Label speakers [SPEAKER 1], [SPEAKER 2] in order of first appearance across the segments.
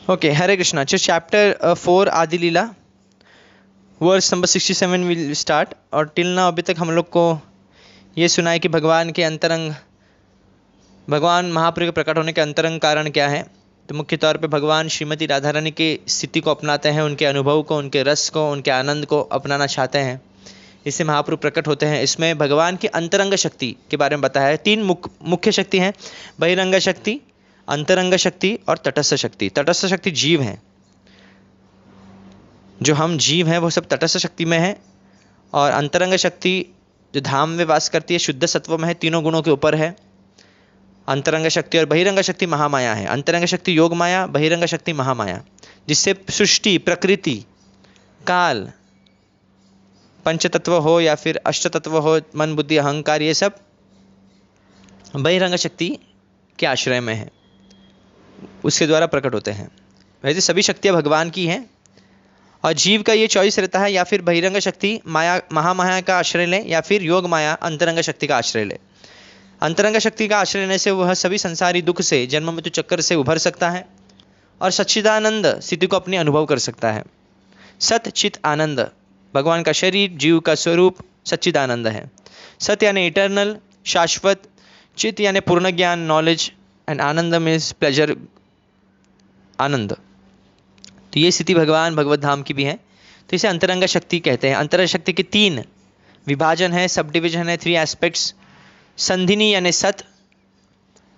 [SPEAKER 1] Okay, हरे कृष्णा। जो chapter 4 आदि लीला verse number 67 will start. और टिल ना अभी तक हम लोग को ये सुना है कि भगवान के अंतरंग, भगवान महाप्रभु के प्रकट होने के अंतरंग कारण क्या है। तो मुख्य तौर पे भगवान श्रीमती राधा रानी की स्थिति को अपनाते हैं, उनके अनुभव को, उनके रस को, उनके आनंद को अपनाना चाहते हैं, इससे महाप्रभु प्रकट होते हैं। इसमें भगवान की अंतरंग शक्ति के बारे में बताया है। 3 मुख्य शक्ति हैं, बहिरंग शक्ति, अंतरंग शक्ति और तटस्थ शक्ति। तटस्थ शक्ति जीव है, जो हम जीव हैं वो सब तटस्थ शक्ति में है। और अंतरंग शक्ति जो धाम में वास करती है, शुद्ध सत्व में है, तीनों गुणों के ऊपर है अंतरंग शक्ति। और बहिरंग शक्ति महामाया है। अंतरंग शक्ति योग माया, बहिरंग शक्ति महामाया, जिससे सृष्टि, प्रकृति, काल, पंचतत्व हो या फिर अष्टतत्व हो, मन बुद्धि अहंकार, ये सब बहिरंग शक्ति के आश्रय में है, उसके द्वारा प्रकट होते हैं। वैसे सभी शक्तियां भगवान की हैं और जीव का ये चॉइस रहता है, या फिर बहिरंग शक्ति माया, महामाया का आश्रय ले, या फिर योग माया, अंतरंग शक्ति का आश्रय ले। अंतरंग शक्ति का आश्रय लेने से वह सभी संसारी दुख से, जन्म मृत्यु चक्कर से उभर सकता है और सच्चिदानंद स्थिति को अपने अनुभव कर सकता है। सत चित आनंद, भगवान का शरीर, जीव का स्वरूप सच्चिदानंद है। सत यानी इटर्नल, शाश्वत, चित यानी पूर्ण ज्ञान, नॉलेज, एंड आनंद मीन्स प्लेजर, आनंद। तो ये स्थिति भगवान भगवत धाम की भी है, तो इसे अंतरंग शक्ति कहते हैं। अंतरंग शक्ति के 3 विभाजन है, सब डिविजन है, 3 एस्पेक्ट्स। संधिनी यानी सत,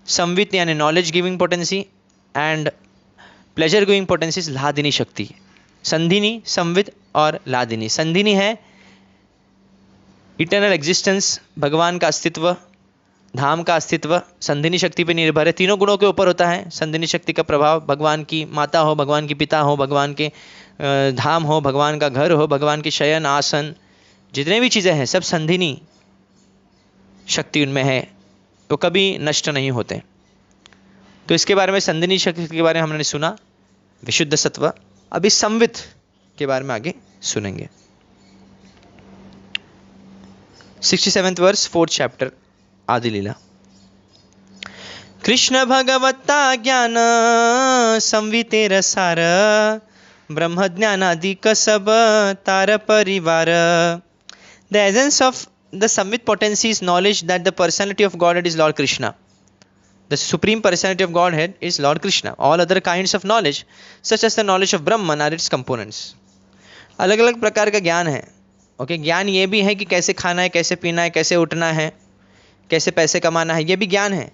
[SPEAKER 1] संवित यानी knowledge giving potency, and pleasure giving potency लादिनी शक्ति। संधिनी, संवित और लादिनी। संधिनी है इटर्नल एग्जिस्टेंस, भगवान का अस्तित्व, धाम का अस्तित्व संधिनी शक्ति पे निर्भर है, तीनों गुणों के ऊपर होता है। संधिनी शक्ति का प्रभाव भगवान की माता हो, भगवान की पिता हो, भगवान के धाम हो, भगवान का घर हो, भगवान के शयन आसन, जितने भी चीज़ें हैं सब संधिनी शक्ति उनमें है, वो कभी नष्ट नहीं होते। तो इसके बारे में, संधिनी शक्ति के बारे में हमने सुना, विशुद्ध सत्व। अभी संवित के बारे में आगे सुनेंगे। 67th वर्स, 4th चैप्टर आदि लीला। कृष्ण भगवत्ता ज्ञान संवितेर सार, ब्रह्म ज्ञानादि सब तार परिवार। The essence of the Sambit potency is knowledge that the personality of Godhead is Lord Krishna. The supreme personality of Godhead is Lord Krishna. All other kinds of knowledge, such as the knowledge of Brahman, are its components. अलग अलग प्रकार का ज्ञान है। Okay, ज्ञान ये भी है कि कैसे खाना है, कैसे पीना है, कैसे उठना है, कैसे पैसे कमाना है, ये भी ज्ञान है।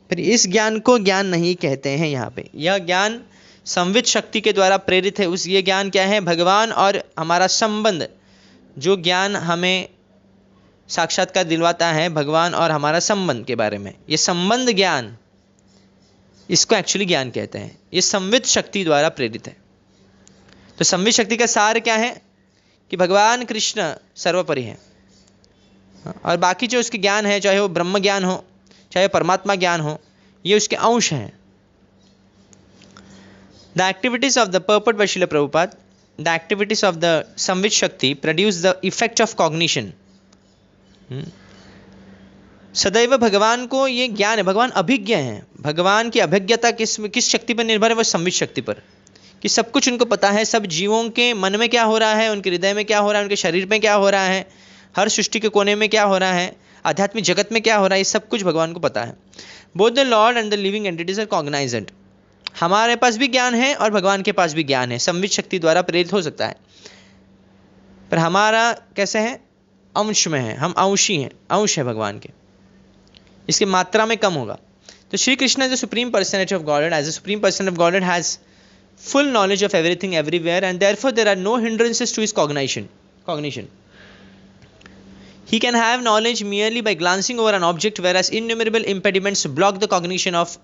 [SPEAKER 1] फिर इस ज्ञान को ज्ञान नहीं कहते हैं यहाँ पे। यह ज्ञान संवित शक्ति के द्वारा प्रेरित है। ये ज्ञान क्या है? भगवान और हमारा संबंध, जो ज्ञान हमें साक्षात्कार दिलवाता है भगवान और हमारा संबंध के बारे में, ये संबंध ज्ञान, इसको एक्चुअली ज्ञान कहते हैं। ये संवित शक्ति द्वारा प्रेरित है। तो संवित शक्ति का सार क्या है? कि भगवान कृष्ण सर्वोपरि है और बाकी जो उसके ज्ञान है, चाहे वो ब्रह्म ज्ञान हो, चाहे परमात्मा ज्ञान हो, ये उसके अंश हैं। The activities of the purport by Srila Prabhupada, the activities of the संवित शक्ति produce the effect of cognition. सदैव भगवान को ये ज्ञान है, भगवान अभिज्ञ हैं। भगवान की अभिज्ञता किस शक्ति पर निर्भर है? वो संवित शक्ति पर, कि सब कुछ उनको पता है, सब जीवों के मन में क्या हो रहा है, उनके हृदय में क्या हो रहा है, उनके शरीर में क्या हो रहा है, हर सृष्टि के कोने में क्या हो रहा है, आध्यात्मिक जगत में क्या हो रहा है, ये सब कुछ भगवान को पता है। Both the lord and the living entities are cognized. हमारे पास भी ज्ञान है और भगवान के पास भी ज्ञान है, संवित शक्ति द्वारा प्रेरित हो सकता है। पर हमारा कैसे है? अंश में है, हम अंशी हैं, अंश है भगवान के, इसकी मात्रा में कम होगा। तो Shri Krishna as the supreme personality of godhead, as the supreme person of godhead has full knowledge of everything everywhere, and therefore there are no hindrances to his cognition. He can have knowledge merely by glancing over an object, whereas innumerable impediments block the cognition of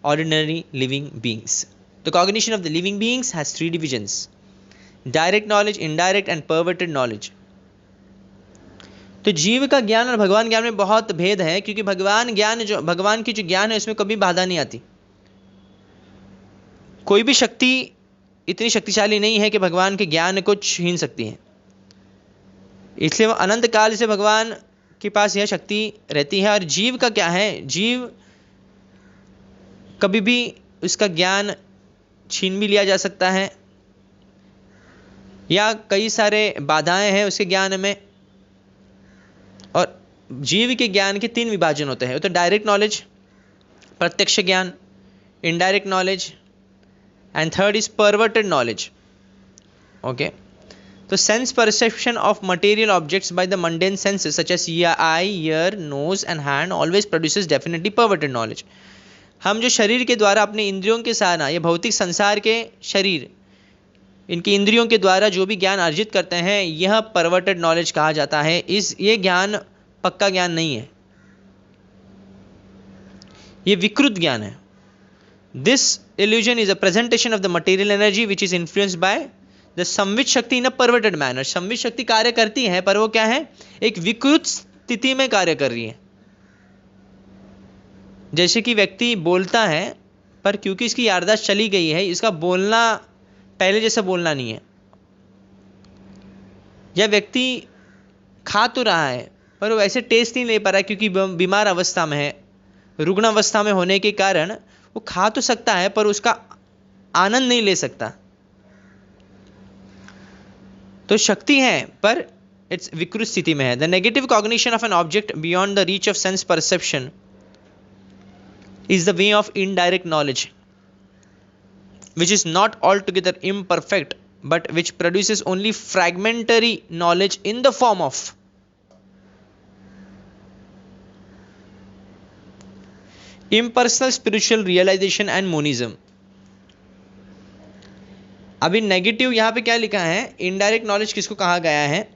[SPEAKER 1] ordinary living beings. The cognition of the living beings has 3 divisions: direct knowledge, indirect and perverted knowledge. तो जीव का ज्ञान और भगवान ज्ञान में बहुत भेद है, क्योंकि भगवान की जो ज्ञान है उसमें कभी बाधा नहीं आती। कोई भी शक्ति इतनी शक्तिशाली नहीं है कि भगवान के ज्ञान को छीन सकती है, इसलिए वो अनंत काल से भगवान के पास यह शक्ति रहती है। और जीव का क्या है? जीव कभी भी उसका ज्ञान छीन भी लिया जा सकता है, या कई सारे बाधाएं हैं उसके ज्ञान में। और जीव के ज्ञान के 3 विभाजन होते हैं, तो डायरेक्ट नॉलेज, प्रत्यक्ष ज्ञान, indirect knowledge, and third is perverted knowledge. Okay, तो sense perception of material objects by the mundane senses such as eye, ear, nose and hand always produces definitely perverted knowledge. हम जो शरीर के द्वारा अपने इंद्रियों के सहारा, ये भौतिक संसार के शरीर, इनकी इंद्रियों के द्वारा जो भी ज्ञान अर्जित करते हैं, यह परवर्टेड नॉलेज कहा जाता है। ये ज्ञान पक्का ज्ञान नहीं है, ये विकृत ज्ञान है। This illusion is a presentation of the material energy which is influenced by the संवित शक्ति इन अ परवर्टेड मैनर। संवित शक्ति कार्य करती है, पर वो क्या है, एक विकृत स्थिति में कार्य कर रही है। जैसे कि व्यक्ति बोलता है, पर क्योंकि इसकी याददाश्त चली गई है, इसका बोलना पहले जैसा बोलना नहीं है। या व्यक्ति खा तो रहा है, पर वो ऐसे टेस्ट नहीं ले पा रहा है, क्योंकि बीमार अवस्था में है, रुग्ण अवस्था में होने के कारण वो खा तो सकता है, पर उसका आनंद नहीं ले सकता। तो शक्ति है, पर इट्स विकृत स्थिति में है। The negative cognition of an object beyond the reach of sense perception is the way of indirect knowledge, which is not altogether imperfect, but which produces only fragmentary knowledge in the form of impersonal spiritual realization and monism। अभी negative यहां पे क्या लिखा है, indirect knowledge किसको कहा गया है,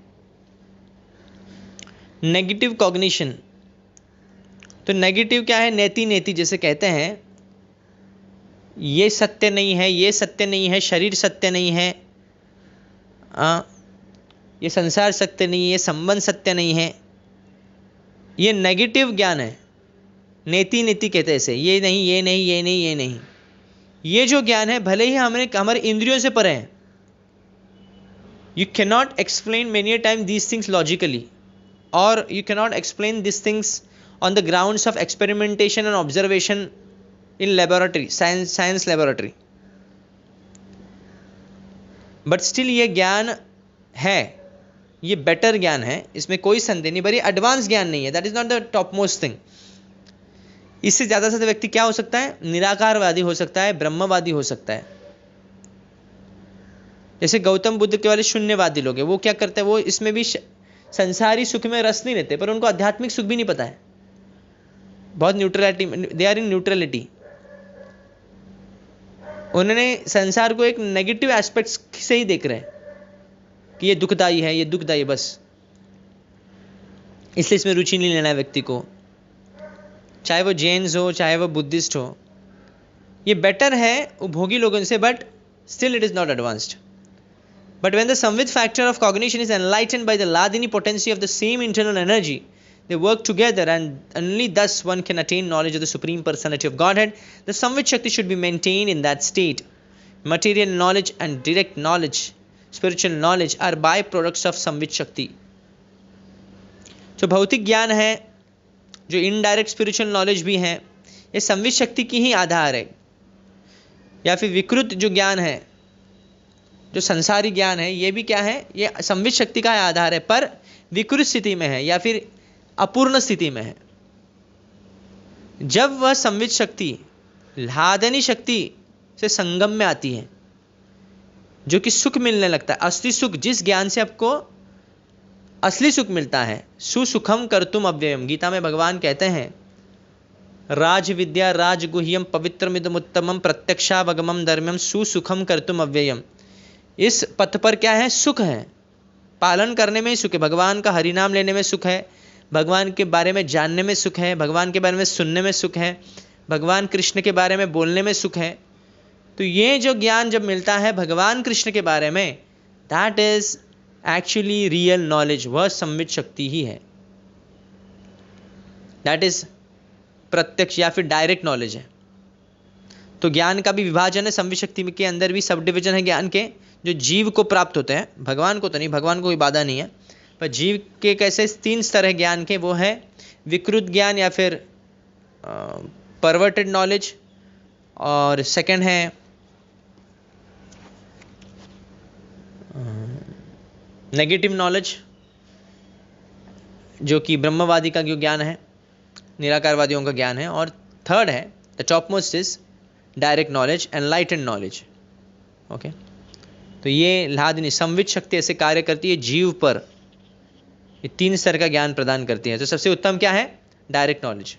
[SPEAKER 1] नेगेटिव कॉग्निशन। तो नेगेटिव क्या है, नेति नेति जैसे कहते हैं, ये सत्य नहीं है, ये सत्य नहीं है, शरीर सत्य नहीं है, ये संसार सत्य नहीं है, ये संबंध सत्य नहीं है, ये नेगेटिव ज्ञान है। नेति नेति कहते हैं इसे, ये नहीं, ये नहीं, ये नहीं, ये नहीं। ये जो ज्ञान है, भले ही हमारे इंद्रियों से परे हैं, you can not explain many time these things logically, और you can not explain this things on the grounds of experimentation and observation in laboratory, science laboratory, but still ये ज्ञान है, ये बेटर ज्ञान है, इसमें कोई संदेह नहीं, बड़ी एडवांस ज्ञान नहीं है। That is not the top most thing. इससे ज़्यादा से व्यक्ति क्या हो सकता है, निराकारवादी हो सकता है, ब्रह्मवादी हो सकता है। जैसे गौतम बुद्ध के वाले शून्यवादी लोग हैं, वो क्या करते हैं, वो इसमें भी संसारी सुख में रस नहीं लेते, पर उनको आध्यात्मिक सुख भी नहीं पता है, बहुत neutrality, they are in neutrality. उन्होंने संसार को एक नेगेटिव एस्पेक्ट से ही देख रहे हैं कि ये दुखदाई है, ये दुखदाई, बस इसलिए इसमें रुचि नहीं लेना है व्यक्ति को, चाहे वो जैन्स हो, चाहे वो बुद्धिस्ट हो। ये बेटर है उपभोगी लोगों से, but still it is not advanced. But when the संवित factor of cognition is enlightened by the लादिनी potency of the same internal energy, they work together, and only thus one can attain knowledge of the Supreme Personality of Godhead. The Samvit Shakti should be maintained in that state. Material knowledge and direct knowledge, spiritual knowledge are by-products of Samvit Shakti. जो भौतिक ज्ञान है, जो indirect spiritual knowledge भी है, ये संवित शक्ति की ही आधार है। या फिर विकृत जो ज्ञान है, जो संसारी ज्ञान है, ये भी क्या है, ये संवित शक्ति का आधार है, पर विकृत स्थिति में है या फिर अपूर्ण स्थिति में है। जब वह संवित शक्ति लादनी शक्ति से संगम में आती है, जो कि सुख मिलने लगता है, असली सुख, जिस ज्ञान से आपको असली सुख मिलता है, सुसुखम कर्तुम अव्ययम। गीता में भगवान कहते हैं, राज विद्या राज गुह्यम पवित्रमिदमुत्तमम प्रत्यक्षावगमम धर्म्यम सुसुखम कर्तुम अव्ययम। इस पथ पर क्या है, सुख है, पालन करने में ही सुख है, भगवान का हरिनाम लेने में सुख है, भगवान के बारे में जानने में सुख है, भगवान के बारे में सुनने में सुख है, भगवान कृष्ण के बारे में बोलने में सुख है। तो ये जो ज्ञान जब मिलता है भगवान कृष्ण के बारे में, that is actually real knowledge, वह संवित शक्ति ही है, दैट इज प्रत्यक्ष या फिर डायरेक्ट नॉलेज है। तो ज्ञान का भी विभाजन है, संवित शक्ति के अंदर भी सब डिविजन है ज्ञान के, जो जीव को प्राप्त होते हैं, भगवान को तो नहीं, भगवान को कोई बाधा नहीं है, पर जीव के कैसे 3 स्तर है ज्ञान के, वो है विकृत ज्ञान या फिर परवर्टेड नॉलेज, और सेकंड है नेगेटिव नॉलेज जो कि ब्रह्मवादी का जो ज्ञान है, निराकारवादियों का ज्ञान है। और थर्ड है the top most is direct knowledge, enlightened knowledge. Okay, तो ये लादिनी संवित शक्ति ऐसे कार्य करती है जीव पर, ये 3 स्तर का ज्ञान प्रदान करती है। तो सबसे उत्तम क्या है? Direct knowledge.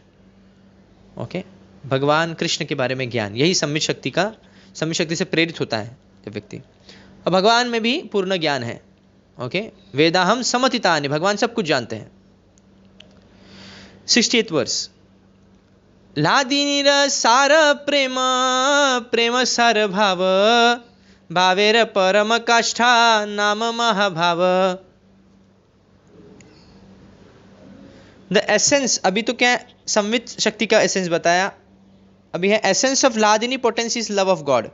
[SPEAKER 1] ओके, भगवान कृष्ण के बारे में ज्ञान, यही संवित शक्ति से प्रेरित होता है जब व्यक्ति। और भगवान में भी पूर्ण ज्ञान है। ओके, वेदाहम समतितानि, भगवान सब कुछ जानते हैं। 68th वर्स, लादिनीर सार प्रेम, प्रेम सार भाव, भावेर परम काष्ठा नाम महाभाव। द एसेंस, अभी तो क्या संवित शक्ति का एसेंस बताया, अभी है एसेंस ऑफ लादिनी potency is love of God.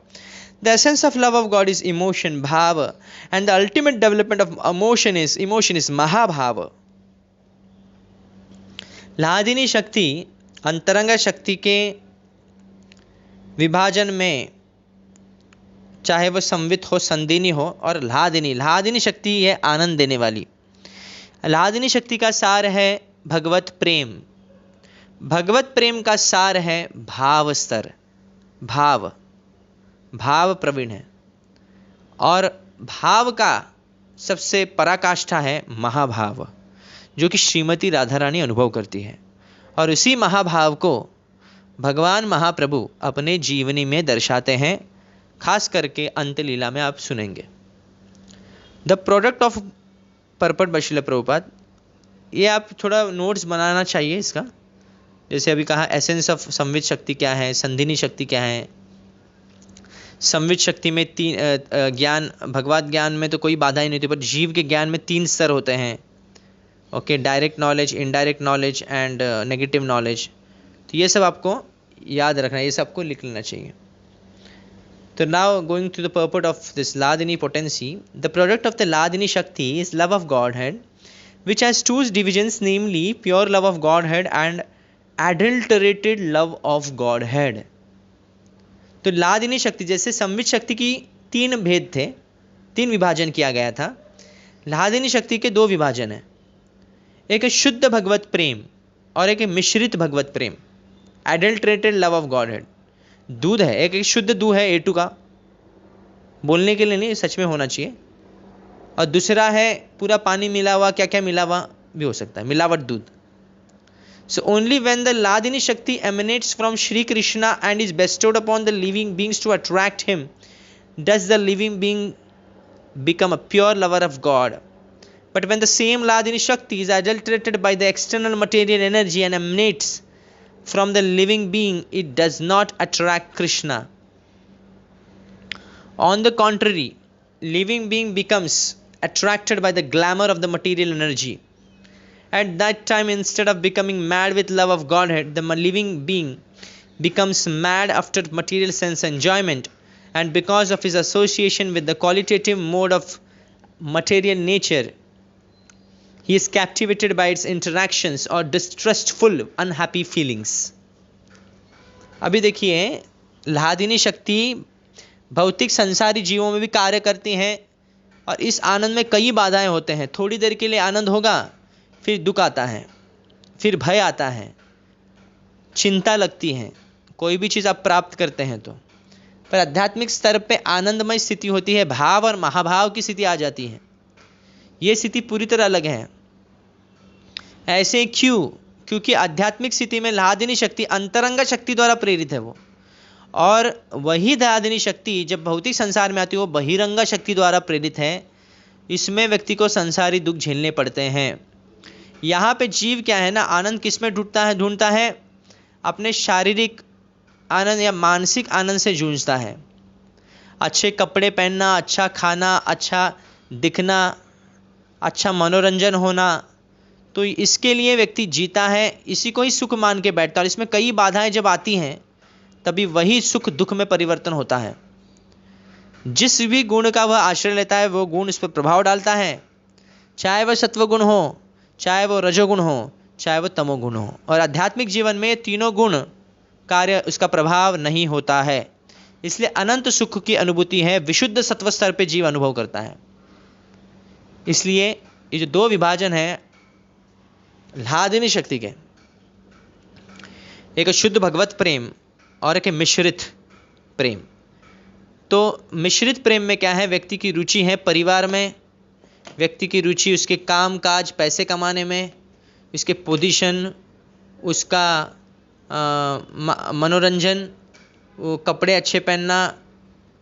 [SPEAKER 1] The essence of love of God is emotion, भाव, and the ultimate development of emotion is महाभाव। लादिनी शक्ति अंतरंग शक्ति के विभाजन में, चाहे वह संवित हो, संदिनी हो, और लादिनी शक्ति है आनंद देने वाली। लादिनी शक्ति का सार है भगवत प्रेम, भगवत प्रेम का सार है भाव स्तर, भाव प्रवीण है, और भाव का सबसे पराकाष्ठा है महाभाव, जो कि श्रीमती राधा रानी अनुभव करती है। और उसी महाभाव को भगवान महाप्रभु अपने जीवनी में दर्शाते हैं, खास करके अंत लीला में आप सुनेंगे। The product of purport by Srila Prabhupada, ये आप थोड़ा नोट्स बनाना चाहिए इसका। जैसे अभी कहा एसेंस ऑफ संवित शक्ति क्या है, संधिनी शक्ति क्या है। संवित शक्ति में 3 ज्ञान, भगवत ज्ञान में तो कोई बाधा ही नहीं होती, पर जीव के ज्ञान में 3 स्तर होते हैं। Okay, direct knowledge, indirect knowledge and negative knowledge. तो ये सब आपको याद रखना है, ये सब आपको लिख लेना चाहिए। तो now going to the purport of this लादिनी potency, the product of the Ladini शक्ति is love of Godhead, which has 2 divisions, namely pure love of Godhead and adulterated love of Godhead। तो लादिनी शक्ति, जैसे संवित शक्ति की 3 भेद थे, 3 विभाजन किया गया था, लादिनी शक्ति के 2 विभाजन है। एक है शुद्ध भगवत प्रेम और एक है मिश्रित भगवत प्रेम, एडल्ट्रेटेड लव ऑफ गॉडहेड। दूध है, एक शुद्ध दूध है A2 का, बोलने के लिए नहीं, सच में होना चाहिए। और दूसरा है पूरा पानी मिला हुआ, क्या क्या मिला हुआ भी हो सकता है, मिलावट दूध। So only when the Ladini shakti emanates from Shri Krishna and is bestowed upon the living beings to attract him does the living being become a pure lover of God. But when the same Ladini Shakti is adulterated by the external material energy and emanates from the living being, it does not attract Krishna. On the contrary, living being becomes attracted by the glamour of the material energy. At that time, instead of becoming mad with love of Godhead, the living being becomes mad after material sense enjoyment, and because of his association with the qualitative mode of material nature, he is captivated by its interactions or distrustful, unhappy feelings. अभी देखिए, लादिनी शक्ति भौतिक संसारी जीवों में भी कार्य करती हैं, और इस आनंद में कई बाधाएं होते हैं। थोड़ी देर के लिए आनंद होगा, फिर दुख आता है, फिर भय आता है, चिंता लगती है, कोई भी चीज़ आप प्राप्त करते हैं तो। पर आध्यात्मिक स्तर पे आनंदमय स्थिति होती है, भाव और महाभाव की स्थिति आ जाती है। ये स्थिति पूरी तरह अलग है। ऐसे क्यों? क्योंकि आध्यात्मिक स्थिति में लादिनी शक्ति अंतरंग शक्ति द्वारा प्रेरित है वो, और वही लादिनी शक्ति जब भौतिक संसार में आती है वो बहिरंग शक्ति द्वारा प्रेरित है। इसमें व्यक्ति को संसारी दुख झेलने पड़ते हैं। यहाँ पे जीव क्या है ना, आनंद किस में ढूंढता है? अपने शारीरिक आनंद या मानसिक आनंद से जूझता है। अच्छे कपड़े पहनना, अच्छा खाना, अच्छा दिखना, अच्छा मनोरंजन होना, तो इसके लिए व्यक्ति जीता है, इसी को ही सुख मान के बैठता है। और इसमें कई बाधाएं जब आती हैं तभी वही सुख दुख में परिवर्तन होता है। जिस भी गुण का वह आश्रय लेता है वो गुण उस पर प्रभाव डालता है, चाहे वह सत्वगुण हो, चाहे वो रजोगुण हो, चाहे वह तमोगुण हो। और आध्यात्मिक जीवन में तीनों गुण कार्य उसका प्रभाव नहीं होता है। इसलिए अनंत सुख की अनुभूति है विशुद्ध सत्व स्तर पे जीव अनुभव करता है। इसलिए ये जो दो विभाजन है ह्लादिनी शक्ति के, एक शुद्ध भगवत प्रेम और एक मिश्रित प्रेम। तो मिश्रित प्रेम में क्या है, व्यक्ति की रुचि है परिवार में, व्यक्ति की रुचि उसके काम काज पैसे कमाने में, उसके पोजीशन, उसका मनोरंजन, वो कपड़े अच्छे पहनना,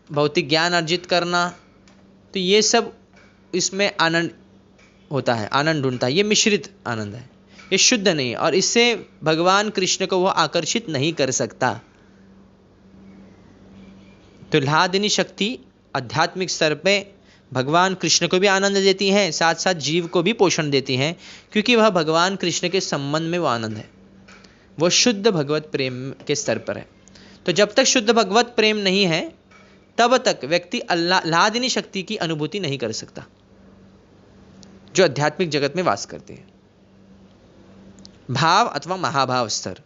[SPEAKER 1] भौतिक ज्ञान अर्जित करना, तो ये सब इसमें आनंद होता है, आनंद ढूंढता है। ये मिश्रित आनंद है, ये शुद्ध नहीं है और इससे भगवान कृष्ण को वह आकर्षित नहीं कर सकता। तो ह्लादिनी शक्ति आध्यात्मिक स्तर पे भगवान कृष्ण को भी आनंद देती है, साथ साथ जीव को भी पोषण देती है, क्योंकि वह भगवान कृष्ण के संबंध में वो आनंद है, वो शुद्ध भगवत प्रेम के स्तर पर है। तो जब तक शुद्ध भगवत प्रेम नहीं है तब तक व्यक्ति ह्लादिनी शक्ति की अनुभूति नहीं कर सकता, जो आध्यात्मिक जगत में वास करते हैं। भाव अथवा महाभाव स्तर,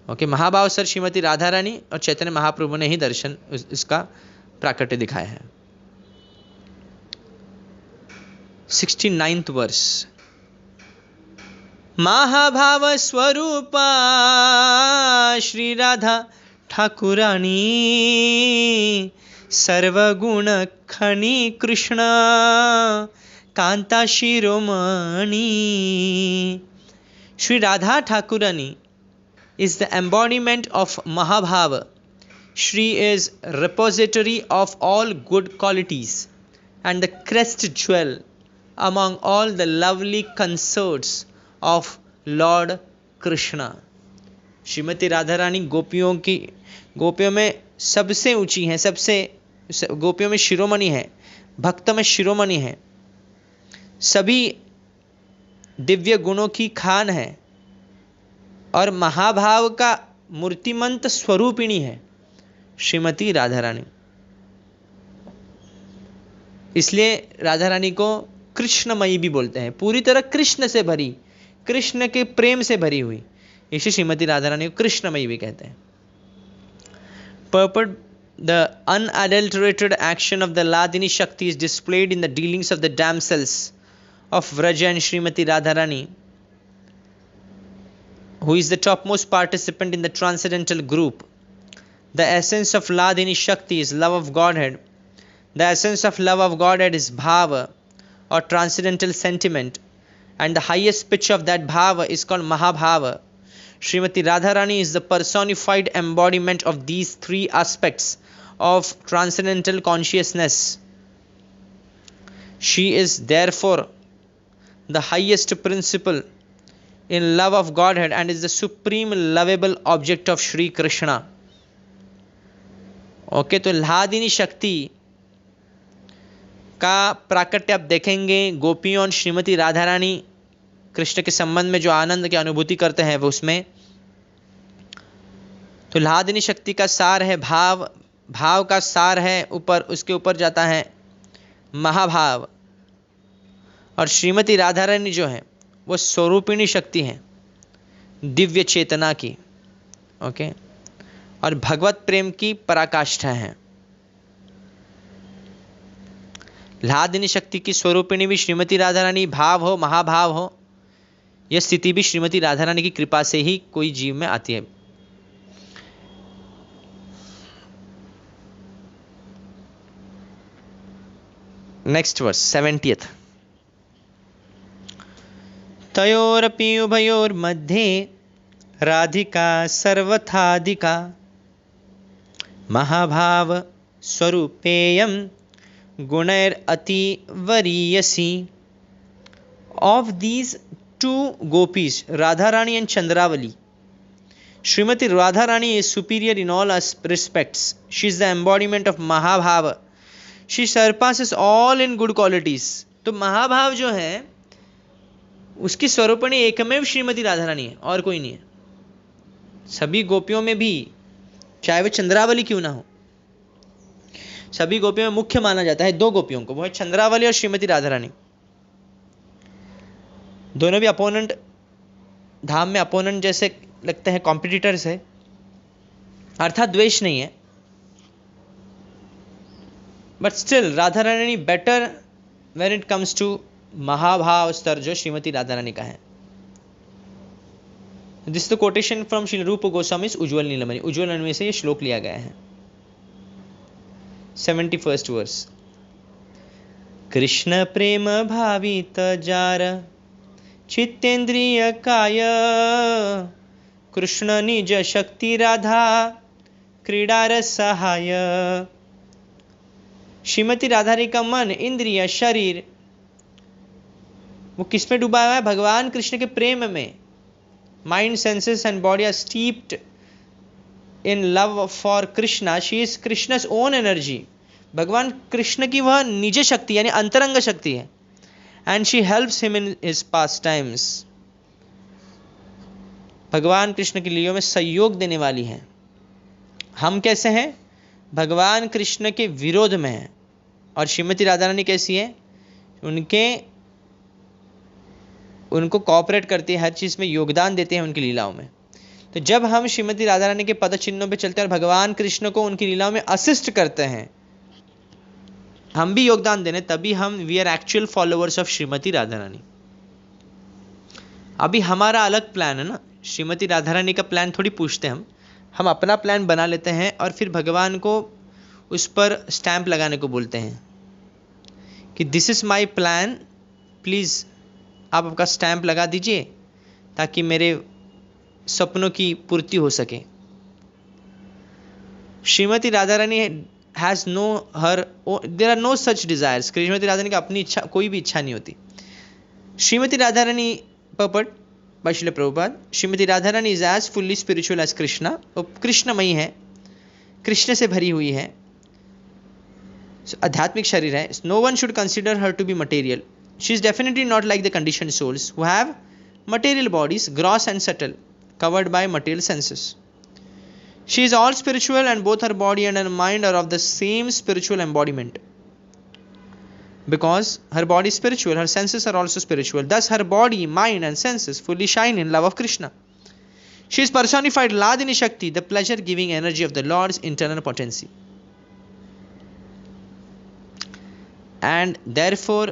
[SPEAKER 1] ओके, महाभाव स्तर श्रीमती राधा रानी और चैतन्य महाप्रभु ने ही दर्शन इसका प्राकट्य दिखाया है। 69th वर्ष। महाभाव स्वरूपा श्री राधा ठाकुरानी, सर्वगुण खनी कृष्ण कांता शिरोमणि। Sri Radha Thakurani is the embodiment of Mahabhava. Shri is repository of all good qualities and the crest jewel among all the lovely consorts of Lord Krishna. Shrimati Radha रानी गोपियों में सबसे ऊंची है, सबसे गोपियों में शिरोमणि है, भक्तों में शिरोमणि है, सभी दिव्य गुणों की खान है और महाभाव का मूर्तिमंत स्वरूपिणी है श्रीमती राधा रानी। इसलिए राधा रानी को कृष्णमयी भी बोलते हैं, पूरी तरह कृष्ण से भरी, कृष्ण के प्रेम से भरी हुई, इसे श्रीमती राधा रानी को कृष्णमयी भी कहते हैं। Purport: the unadulterated action of the Hladini Shakti is displayed in the dealings of the damsels of Vraja and Srimati Radharani, who is the topmost participant in the transcendental group. The essence of Hladini Shakti is love of Godhead. The essence of love of Godhead is bhava or transcendental sentiment, and the highest pitch of that bhava is called Mahabhava. Srimati Radharani is the personified embodiment of these three aspects of transcendental consciousness. She is therefore the highest principle in love of Godhead and is the supreme lovable object of Shri Krishna. Okay, तो ह्लादिनी शक्ति का प्राकट्य आप देखेंगे गोपियों और श्रीमती राधा रानी कृष्ण के संबंध में जो आनंद की अनुभूति करते हैं वो उसमें। तो ह्लादिनी शक्ति का सार है भाव, भाव का सार है ऊपर, उसके ऊपर जाता है महाभाव, और श्रीमती राधा रानी जो है वो स्वरूपिणी शक्ति है दिव्य चेतना की, ओके, और भगवत प्रेम की पराकाष्ठा है। ह्लादिनी शक्ति की स्वरूपिणी भी श्रीमती राधा रानी, भाव हो महाभाव हो, यह स्थिति भी श्रीमती राधा रानी की कृपा से ही कोई जीव में आती है। Next verse 70th। तयोरपि उभयोर्मध्ये राधिका सर्वथाधिका, महाभाव स्वरूपेयं गुणैरतिवरीयसी। Of these two gopis, Radharani and Chandravali, Srimati Radharani is superior in all respects. She is the embodiment of Mahabhava. She surpasses all in good qualities. तो महाभाव जो है उसकी स्वरूपिणी एकमेव श्रीमती राधा रानी है और कोई नहीं है। सभी गोपियों में भी, चाहे वह चंद्रावली क्यों ना हो, सभी गोपियों में मुख्य माना जाता है दो गोपियों को, वो है चंद्रावली और श्रीमती राधा रानी। दोनों भी अपोनेंट, धाम में अपोनेंट जैसे लगते हैं, कॉम्पिटिटर्स है, अर्थात द्वेष नहीं है, but still Radha Rani better when it comes to महाभाव स्तर जो श्रीमती राधा रानी का है। This the quotation from Shri Rupa Goswami उज्ज्वल नीलमणि। उज्ज्वल नीलमणि से ये श्लोक लिया गया है। 71st verse. कृष्ण प्रेम भावित जार चित्तेन्द्रिय काय, कृष्ण निज शक्ति राधा क्रीडार सहाय। श्रीमती राधा रानी का मन, इंद्रिय, शरीर वो किस में डूबा हुआ है? भगवान कृष्ण के प्रेम में। Mind, senses and body are steeped in love for Krishna. She is Krishna's own energy. भगवान कृष्ण की वह निज शक्ति यानी अंतरंग शक्ति है। And she helps him in his pass times. भगवान कृष्ण की लीलाओं में सहयोग देने वाली है। हम कैसे हैं? भगवान कृष्ण के विरोध में हैं। और श्रीमती राधा रानी कैसी है? उनको कोऑपरेट करती है, हर चीज़ में योगदान देते हैं उनकी लीलाओं में। तो जब हम श्रीमती राधा रानी के पद चिन्हों पे चलते हैं और भगवान कृष्ण को उनकी लीलाओं में असिस्ट करते हैं, हम भी योगदान देने, तभी हम we are actual followers of Shrimati Radha Rani. अभी हमारा अलग प्लान है ना, श्रीमती राधा रानी का प्लान थोड़ी पूछते हम अपना प्लान बना लेते हैं और फिर भगवान को उस पर स्टैंप लगाने को बोलते हैं कि this is my plan, please आप आपका स्टैंप लगा दीजिए ताकि मेरे सपनों की पूर्ति हो सके। Shrimati Radha Rani has no her, there are no such desires. Shrimati Radha Rani की अपनी इच्छा, कोई भी इच्छा नहीं होती। Shrimati Radha Rani purport by Srila Prabhupada. Shrimati Radha Rani is as fully spiritual as Krishna. वो कृष्णमयी है, कृष्ण से भरी हुई है, आध्यात्मिक शरीर है। No one should consider her to be material. She is definitely not like the conditioned souls who have material bodies, gross and subtle, covered by material senses. She is all spiritual and both her body and her mind are of the same spiritual embodiment. Because her body is spiritual, her senses are also spiritual. Thus her body, mind and senses fully shine in love of Krishna. She is personified Ladini Shakti, the pleasure giving energy of the Lord's internal potency. And therefore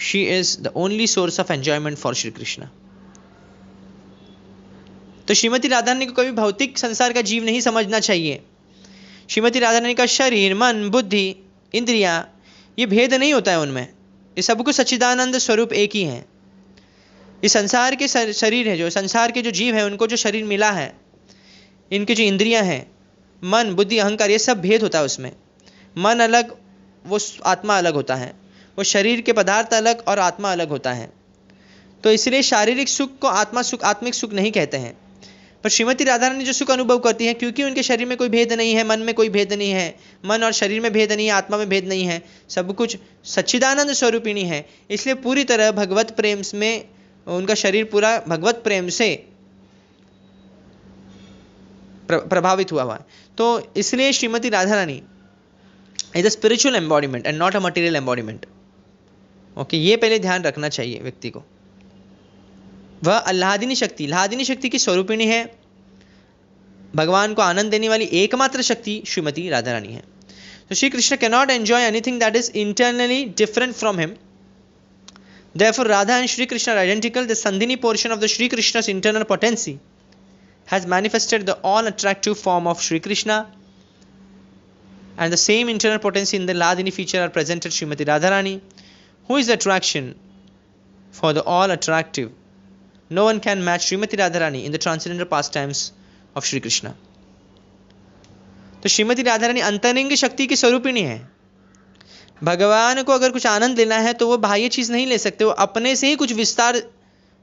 [SPEAKER 1] she is the only source of enjoyment for Shri Krishna. तो श्रीमती राधा रानी को कभी भौतिक संसार का जीव नहीं समझना चाहिए। श्रीमती राधा रानी का शरीर, मन, बुद्धि, इंद्रियां, ये भेद नहीं होता है उनमें। ये सब कुछ सच्चिदानंद स्वरूप एक ही है। ये संसार के शरीर है, जो संसार के जो जीव है उनको जो शरीर मिला है, इनके जो इंद्रियां हैं, मन, बुद्धि, अहंकार, ये सब भेद होता है उसमें। मन अलग, वो आत्मा अलग होता है। वो शरीर के पदार्थ अलग और आत्मा अलग होता है। तो इसलिए शारीरिक सुख को आत्मा सुख, आत्मिक सुख नहीं कहते हैं। पर श्रीमती राधा रानी जो सुख अनुभव करती है, क्योंकि उनके शरीर में कोई भेद नहीं है, मन में कोई भेद नहीं है, मन और शरीर में भेद नहीं है, आत्मा में भेद नहीं है, सब कुछ सच्चिदानंद स्वरूपिणी है, इसलिए पूरी तरह भगवत प्रेम में उनका शरीर पूरा भगवत प्रेम से प्रभावित हुआ है। तो इसलिए Shrimati Radha Rani is a spiritual embodiment and not a material embodiment. Okay, ये पहले ध्यान रखना चाहिए व्यक्ति को। वह अल्लादिनी शक्ति, लादिनी शक्ति की स्वरूपिणी है। भगवान को आनंद देने वाली एकमात्र शक्ति श्रीमती राधा रानी है। तो Shri Krishna can not enjoy anything that is internally different from him. Therefore, Radha and Shri Krishna are identical. The Sandhini portion of the Shri Krishna's internal potency has manifested the all-attractive form of Shri Krishna, and the same internal potency in the Ladini feature are presented Srimati Radharani, who is the attraction for the all-attractive. No one can match Srimati Radharani in the transcendental pastimes of Shri Krishna. तो श्रीमती राधा रानी अंतरंग शक्ति की स्वरूपिणी है। भगवान को अगर कुछ आनंद लेना है तो वो बाह्य चीज नहीं ले सकते, वो अपने से ही कुछ विस्तार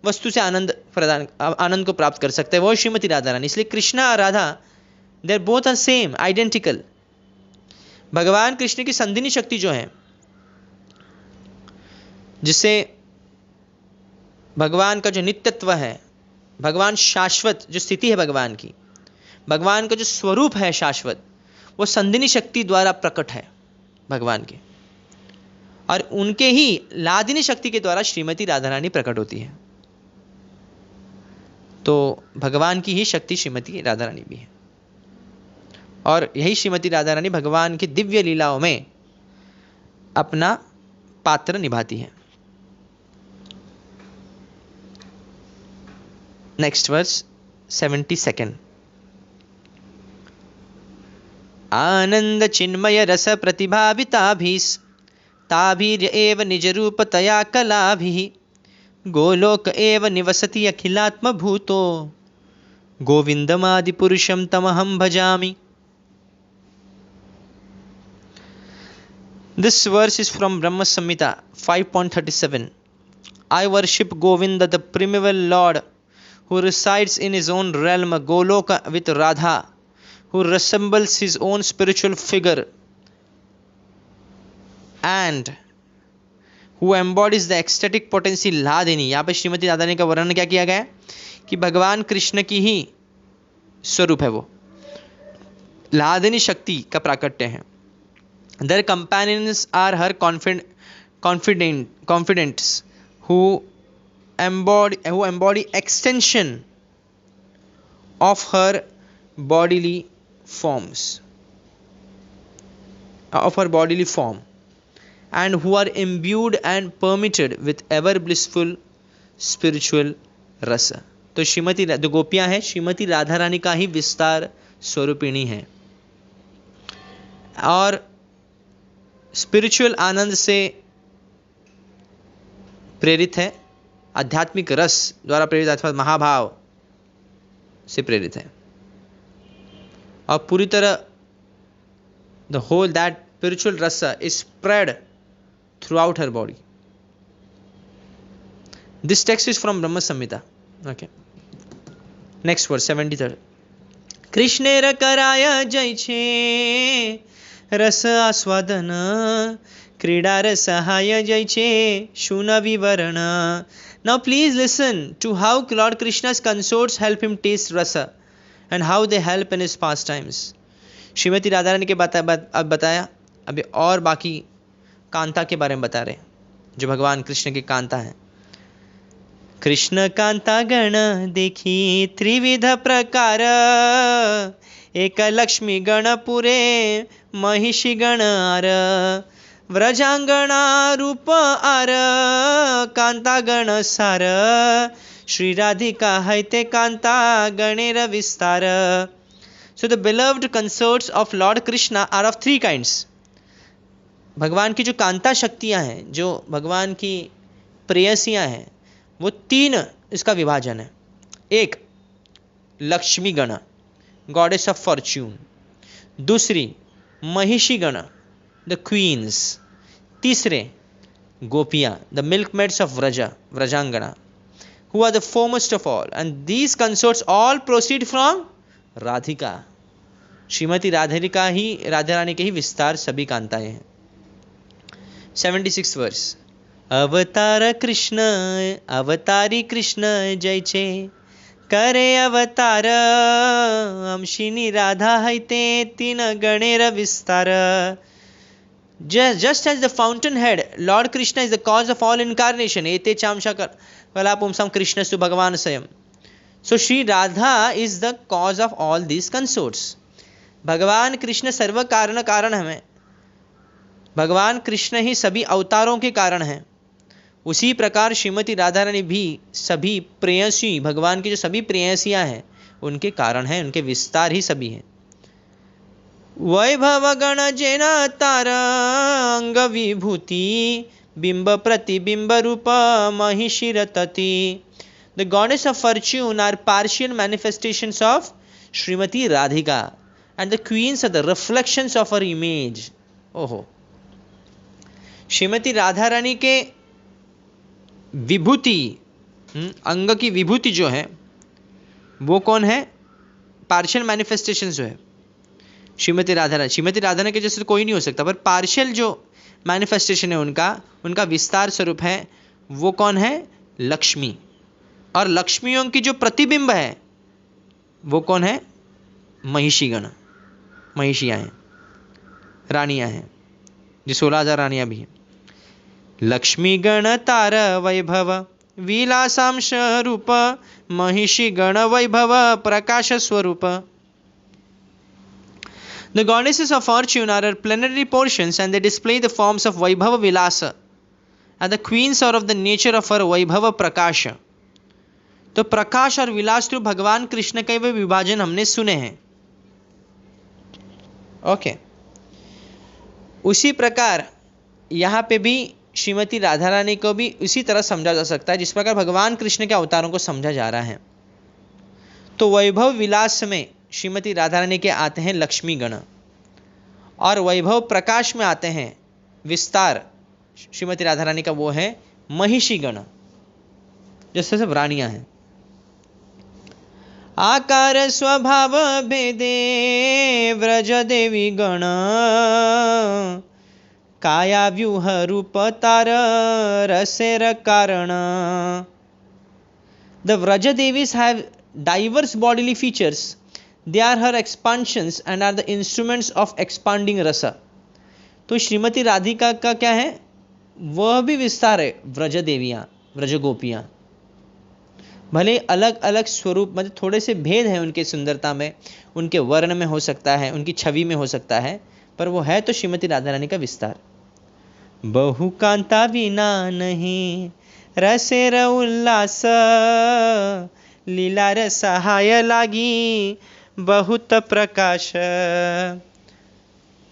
[SPEAKER 1] वस्तु से आनंद को प्राप्त कर सकते हैं, वो श्रीमती राधा रानी। इसलिए कृष्णा और Radha they are both are same, identical. भगवान कृष्ण की संधिनी शक्ति जो है, जिससे भगवान का जो नित्यत्व है, भगवान शाश्वत जो स्थिति है भगवान की, भगवान का जो स्वरूप है शाश्वत, वो संधिनी शक्ति द्वारा प्रकट है भगवान के, और उनके ही लादिनी शक्ति के द्वारा श्रीमती राधा रानी प्रकट होती है। तो भगवान की ही शक्ति श्रीमती राधा रानी भी है, और यही श्रीमती राधा रानी भगवान की दिव्य लीलाओं में अपना पात्र निभाती है। Next verse 72। आनंद चिन्मय रस प्रतिभाविताभिस् ताभिर्य एव निज रूपतया कलाभिः गोलोक एव निवसति अखिलात्मभूतो गोविंदमादि पुरुषं तमहं भजामि। This verse is from Brahma Samhita 5.37. I worship Govinda, the primeval Lord, who resides in his own realm Goloka with Radha, who resembles his own spiritual figure and who embodies the ecstatic potency Ladini. यहाँ पे श्रीमती राधारानी का वर्णन क्या किया गया है कि भगवान कृष्ण की ही स्वरूप है, वो लादिनी शक्ति का प्राकट्य है। Their companions are her confidents who embody extension of her bodily forms, of her bodily form, and who are imbued and permitted with ever blissful spiritual rasa। तो श्रीमती जो गोपियां हैं श्रीमती राधा रानी का ही विस्तार स्वरूपिणी है और स्पिरिचुअल आनंद से प्रेरित है, आध्यात्मिक रस द्वारा प्रेरित अथवा महाभाव से प्रेरित है और पूरी तरह द होल दैट स्पिरिचुअल रस is spread throughout her body. This text is from Brahma Samhita. Okay. Next verse 73. कृष्णेर कराय जैछे रस आस्वादन क्रीडार सहाय जैछे शून विवरण। Now please listen to how Lord Krishna's consorts help him taste rasa and how they help in his pastimes. Shrimati Radha Rani के अब बताया, अभी और बाकी कांता के बारे में बता रहे जो भगवान कृष्ण की कांता है। कृष्ण कांता गण देखी त्रिविध प्रकार एक लक्ष्मी गण पुरे महिषी गण आर व्रजांगना रूप आर कांता गण सार श्री राधिका हैते कांता गणेर विस्तार। So the beloved consorts of Lord Krishna are of three kinds. भगवान की जो कांता शक्तियां हैं, जो भगवान की प्रेयसियां हैं, वो तीन इसका विभाजन है। एक लक्ष्मी गण गॉडेस ऑफ फॉर्च्यून, दूसरी महिषी गण द क्वींस, तीसरे गोपियां द मिल्कमेड्स ऑफ व्रजांगना who are the foremost of all and these consorts all proceed from Radhika. Shrimati Radhika ही राधा रानी के ही विस्तार सभी कांताएं हैं। 76 वर्स। अवतार कृष्ण अवतारी कृष्ण जैचे करे अवतार अंशिनी राधा हैते तीन गणेर विस्तार। Just as the fountainhead, Lord Krishna is the cause of all incarnation. Ete chamsha kala pumsam Krishnastu Bhagavan Swayam. So Sri Radha is the cause of all these consorts. भगवान कृष्ण सर्व कारण कारण हमें, भगवान कृष्ण ही सभी अवतारों के कारण हैं। उसी प्रकार श्रीमती राधा रानी भी सभी प्रेयसी, भगवान की जो सभी प्रेयसियां हैं उनके कारण हैं, उनके विस्तार ही सभी हैं। वैभव गण जेन तार अंग विभूति बिंब प्रतिबिंब रूप महिषी रतति। The goddess of fortune are partial manifestations of Shrimati Radhika and the queens are the reflections of her image. ओहो, श्रीमती राधा रानी के विभूति, अंग की विभूति जो है वो कौन है? पार्शियल मैनिफेस्टेशन जो है श्रीमती राधा रानी। श्रीमती राधा रानी के जैसे तो कोई नहीं हो सकता, पर पार्शियल जो मैनिफेस्टेशन है उनका विस्तार स्वरूप है वो कौन है? लक्ष्मी। और लक्ष्मियों की जो प्रतिबिंब है वो कौन है? महिषीगण, महिषियाँ हैं, रानियाँ हैं, जो 16,000 रानियाँ भी हैं। लक्ष्मी गण तार वैभव विलासांश रूप महिषी गण वैभव प्रकाश स्वरूप। The goddesses of fortune are her plenary portions and they display the forms of Vaibhava Vilasa, are the queens or of the nature of her वैभव प्रकाश। तो प्रकाश और विलास रूप भगवान कृष्ण के वे विभाजन हमने सुने हैं। ओके, उसी प्रकार यहाँ पे भी श्रीमती राधा रानी को भी उसी तरह समझा जा सकता है जिस प्रकार भगवान कृष्ण के अवतारों को समझा जा रहा है। तो वैभव विलास में श्रीमती राधा रानी के आते हैं लक्ष्मी गण, और वैभव प्रकाश में आते हैं विस्तार श्रीमती राधा रानी का वो है महिषी गण, जैसे सब रानियां हैं। आकार स्वभाव भेदे व्रज देवी गण, काया व्यूह रूप तार रसेर कारण। The Vraja Devis have diverse bodily features. They are her expansions and are the instruments of expanding rasa. तो श्रीमती राधिका का क्या है, वह भी विस्तार है। व्रज देवियाँ, व्रज गोपियाँ, भले अलग अलग स्वरूप, मतलब थोड़े से भेद है उनके सुंदरता में, उनके वर्ण में हो सकता है, उनकी छवि में हो सकता है, पर वो है तो श्रीमती राधा रानी का विस्तार। बहु कांता बिना नहीं रसेर उल्लास, लीलार सहाय लागी बहुत प्रकाश।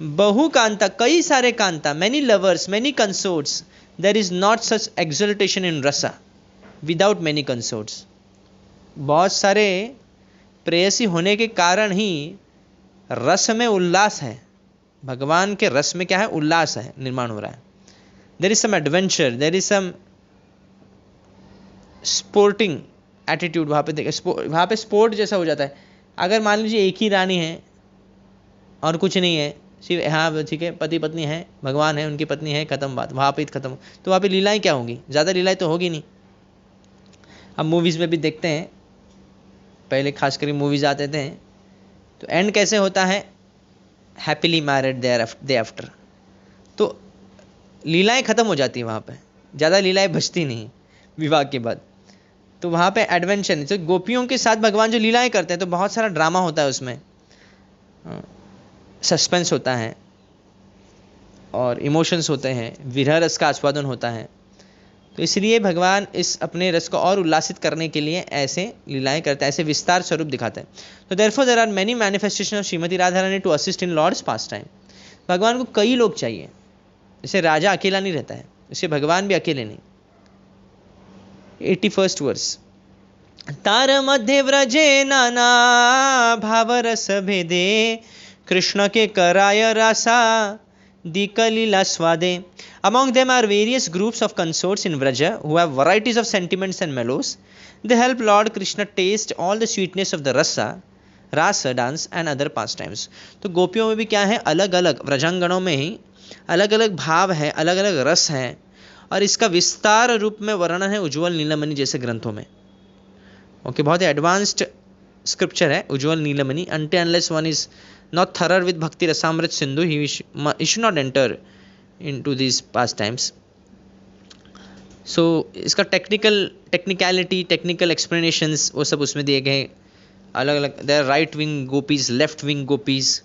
[SPEAKER 1] बहु कांता, कई सारे कांता, many lovers, many consorts, there is not such exaltation in रसा विदाउट मैनी कंसोर्ट्स। बहुत सारे प्रेयसी होने के कारण ही रस में उल्लास है, भगवान के रस में क्या है, उल्लास है, निर्माण हो रहा है। There is some adventure, there is some sporting attitude वहाँ पे वहाँ पे स्पोर्ट जैसा हो जाता है। अगर मान लीजिए एक ही रानी है और कुछ नहीं है, सिर्फ हाँ ठीक है, पति पत्नी है, भगवान है, उनकी पत्नी है, खत्म बात, वहाँ पे खत्म। तो वहाँ पे लीलाएं क्या होंगी, ज़्यादा लीलाएं तो होगी नहीं। अब मूवीज़ में भी देखते हैं, पहले खास करके मूवीज़ आते थे तो एंड कैसे होता है, हैप्पीली मैरिड डे आफ्टर, तो लीलाएं खत्म हो जाती हैं वहाँ पे, ज़्यादा लीलाएं बचती नहीं विवाह के बाद। तो वहाँ पे एडवेंचर, तो गोपियों के साथ भगवान जो लीलाएं करते हैं तो बहुत सारा ड्रामा होता है उसमें, सस्पेंस होता है और इमोशंस होते हैं, विरह रस का आस्वादन होता है। तो इसलिए भगवान इस अपने रस को और उल्लासित करने के लिए ऐसे लीलाएं करते हैं, ऐसे विस्तार स्वरूप दिखाते हैं। तो therefore there are many manifestation of Shrimati Radha Rani to assist in lord's pastime. भगवान को कई लोग चाहिए, जैसे राजा अकेला नहीं रहता है, इससे भगवान भी अकेले नहीं। 81st वर्स, तार मध्य व्रजे नाना भाव रस भेदे, कृष्ण के कराय रासा दीक लीला स्वादे। Among them are various groups of consorts in Vraja who have varieties of sentiments and mellows. They help Lord Krishna taste all the sweetness of the rasa dance and other pastimes. तो गोपियों में भी क्या है, अलग अलग व्रजांगणों में ही अलग अलग भाव है, अलग अलग रस है, और इसका विस्तार रूप में वर्णन है उज्ज्वल नीलमणि जैसे ग्रंथों में। ओके, बहुत ही एडवांस्ड स्क्रिप्चर है उज्ज्वल नीलमणि। Until unless one is not thorough with bhakti rasamrit sindhu, he should not enter into these pastimes. So इसका टेक्निकल एक्सप्लेनेशंस वो सब उसमें दिए गए, अलग अलग। There right wing gopis, left wing gopis,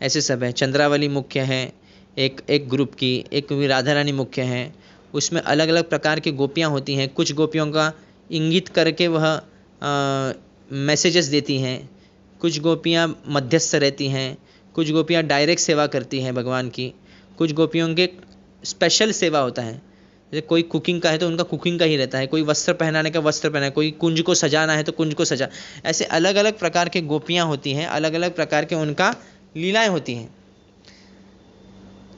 [SPEAKER 1] ऐसे सब है। चंद्रावली मुख्य है एक ग्रुप की, एक राधा रानी मुख्य है। उसमें अलग अलग प्रकार की गोपियाँ होती हैं। कुछ गोपियों का इंगित करके वह मैसेजेस देती हैं, कुछ गोपियाँ मध्यस्थ रहती हैं, कुछ गोपियाँ डायरेक्ट सेवा करती हैं भगवान की, कुछ गोपियों के स्पेशल सेवा होता है। जैसे कोई कुकिंग का है तो उनका कुकिंग का ही रहता है, कोई वस्त्र पहनाने का वस्त्र पहना है, कोई कुंज को सजाना है तो कुंज को सजा। ऐसे अलग अलग प्रकार के गोपियाँ होती हैं, अलग अलग प्रकार के उनका लीलाएं होती हैं।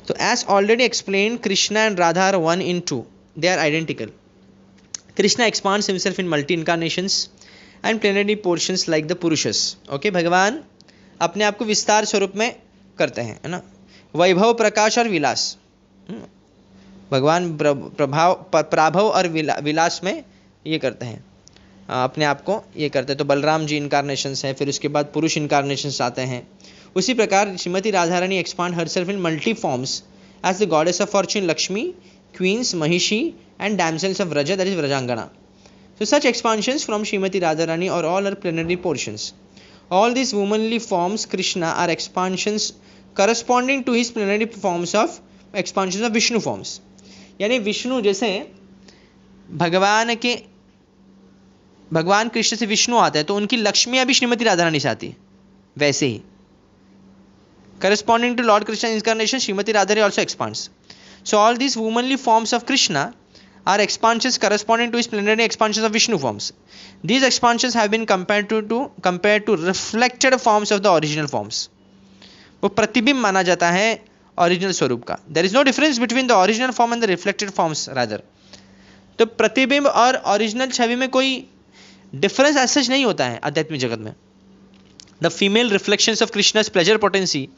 [SPEAKER 1] तो as already explain, Krishna and Radha are one in two, they are identical. Krishna expands himself in multi incarnations and plenary portions like the पुरुषस। ओके, भगवान अपने आप को विस्तार स्वरूप में करते हैं, है ना। वैभव, प्रकाश और विलास, भगवान प्राभव और विलास में ये करते हैं, अपने आप को ये करते हैं। तो बलराम जी इनकारनेशंस हैं, फिर उसके बाद पुरुष इनकारनेशंस आते हैं। उसी प्रकार Shrimati Radha Rani expand herself in multi forms as the goddess of fortune Lakshmi, queens, महिषी and damsels of Vraja, that is व्रजांगना। So such expansions from Srimati Radharani or all her plenary portions. All these womanly forms Krishna are expansions corresponding to his plenary forms of expansions of Vishnu forms. यानी विष्णु जैसे भगवान कृष्ण से विष्णु आते हैं तो उनकी लक्ष्मियां भी श्रीमती राधा रानी से आती है, वैसे ही corresponding to Lord Krishna incarnation, Srimati Radharani also expands. So all these womanly forms of Krishna are expansions corresponding to his plenary expansions of Vishnu forms. These expansions have been compared to reflected forms of the original forms. वो प्रतिबिंब माना जाता है original स्वरूप का. There is no difference between the original form and the reflected forms rather. तो प्रतिबिंब और ओरिजिनल छवि में कोई डिफरेंस ऐसा नहीं होता है आध्यात्मिक जगत में. The female reflections of Krishna's pleasure potency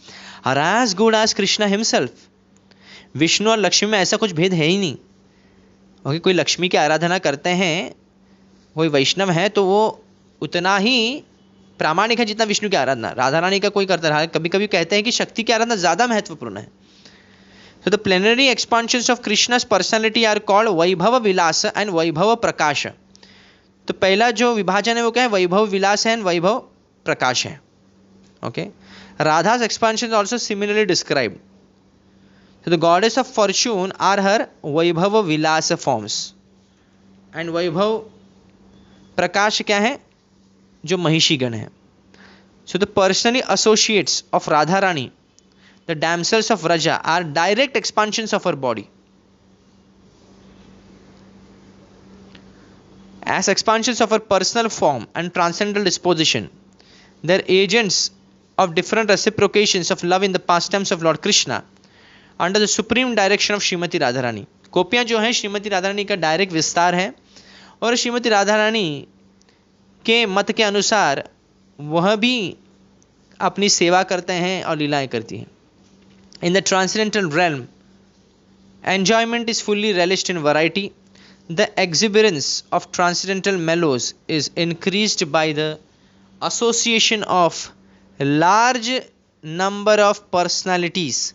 [SPEAKER 1] are as good as Krishna himself. Vishnu और लक्ष्मी में ऐसा कुछ भेद है ही नहीं. ओके, कोई लक्ष्मी की आराधना करते हैं, कोई वैष्णव है तो वो उतना ही प्रामाणिक है जितना विष्णु की आराधना. राधा रानी का कोई करता रहा, कभी कभी कहते हैं कि शक्ति की आराधना ज़्यादा महत्वपूर्ण है. So the plenary expansions of Krishna's personality are called Vaibhav Vilas and वैभव प्रकाश. तो पहला जो विभाजन है वो क्या है? वैभव विलास है, वैभव प्रकाश है. Okay, Radha's expansion is also similarly described. So the goddess of fortune are her Vaibhav Vilas forms and वैभव प्रकाश क्या है? जो महिषी गण है. So the personally associates of Radha Rani, the damsels of Vraja, are direct expansions of her body. As expansions of her personal form and transcendental disposition, they're agents of different reciprocations of love in the pastimes of Lord Krishna under the supreme direction of Srimati Radharani. गोपियाँ जो हैं श्रीमती राधा रानी का direct विस्तार है और श्रीमती राधा रानी के मत के अनुसार वह भी अपनी सेवा करते हैं और लीलाएं करती हैं. In the transcendental realm, enjoyment is fully relished in variety. The exuberance of transcendental mellows is increased by the association of large number of personalities.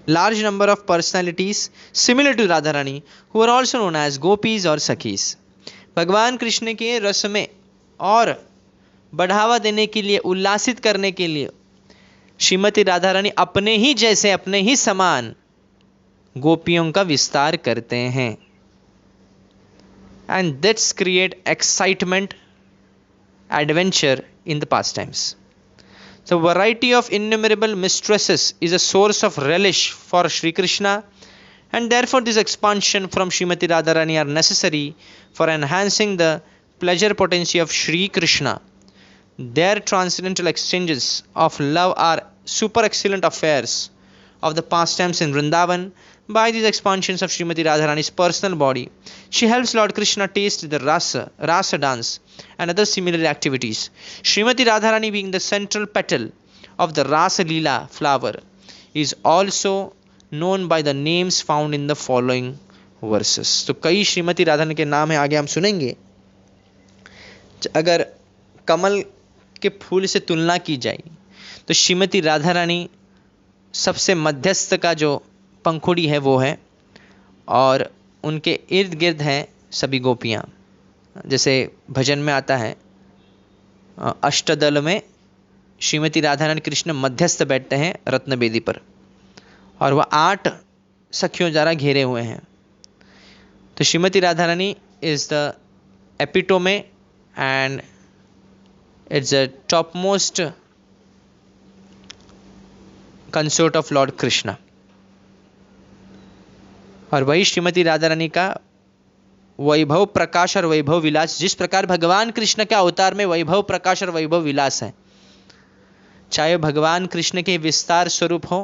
[SPEAKER 1] Large number of personalities similar to Radharani who are also known as gopis or sakhis. भगवान कृष्ण के रस में और बढ़ावा देने के लिए, उल्लासित करने के लिए श्रीमती राधा रानी अपने ही जैसे, अपने ही समान गोपियों का विस्तार करते हैं. And that's create excitement, adventure in the past times. The variety of innumerable mistresses is a source of relish for Sri Krishna, and therefore this expansion from Srimati Radharani are necessary for enhancing the pleasure potency of Sri Krishna. Their transcendental exchanges of love are super excellent affairs of the pastimes in Vrindavan. By these expansions of Srimati Radharani's personal body, she helps Lord Krishna taste the rasa dance and other similar activities. Srimati Radharani, being the central petal of the Rasa Leela flower, is also known by the names found in the following verses. तो कई श्रीमती राधारानी के नाम हैं, आगे हम सुनेंगे. अगर कमल के फूल से तुलना की जाए तो श्रीमती राधा रानी सबसे मध्यस्थ का जो पंखुड़ी है वो है, और उनके इर्द गिर्द हैं सभी गोपियाँ. जैसे भजन में आता है, अष्टदल में श्रीमती राधा रानी कृष्ण मध्यस्थ बैठते हैं रत्न बेदी पर, और वह 8 सखियों द्वारा घेरे हुए हैं. तो Shrimati Radha Rani is the epitome and it's the top most consort of lord Krishna. और वही श्रीमती राधा रानी का वैभव प्रकाश और वैभव विलास, जिस प्रकार भगवान कृष्ण के अवतार में वैभव प्रकाश और वैभव विलास है, चाहे भगवान कृष्ण के विस्तार स्वरूप हो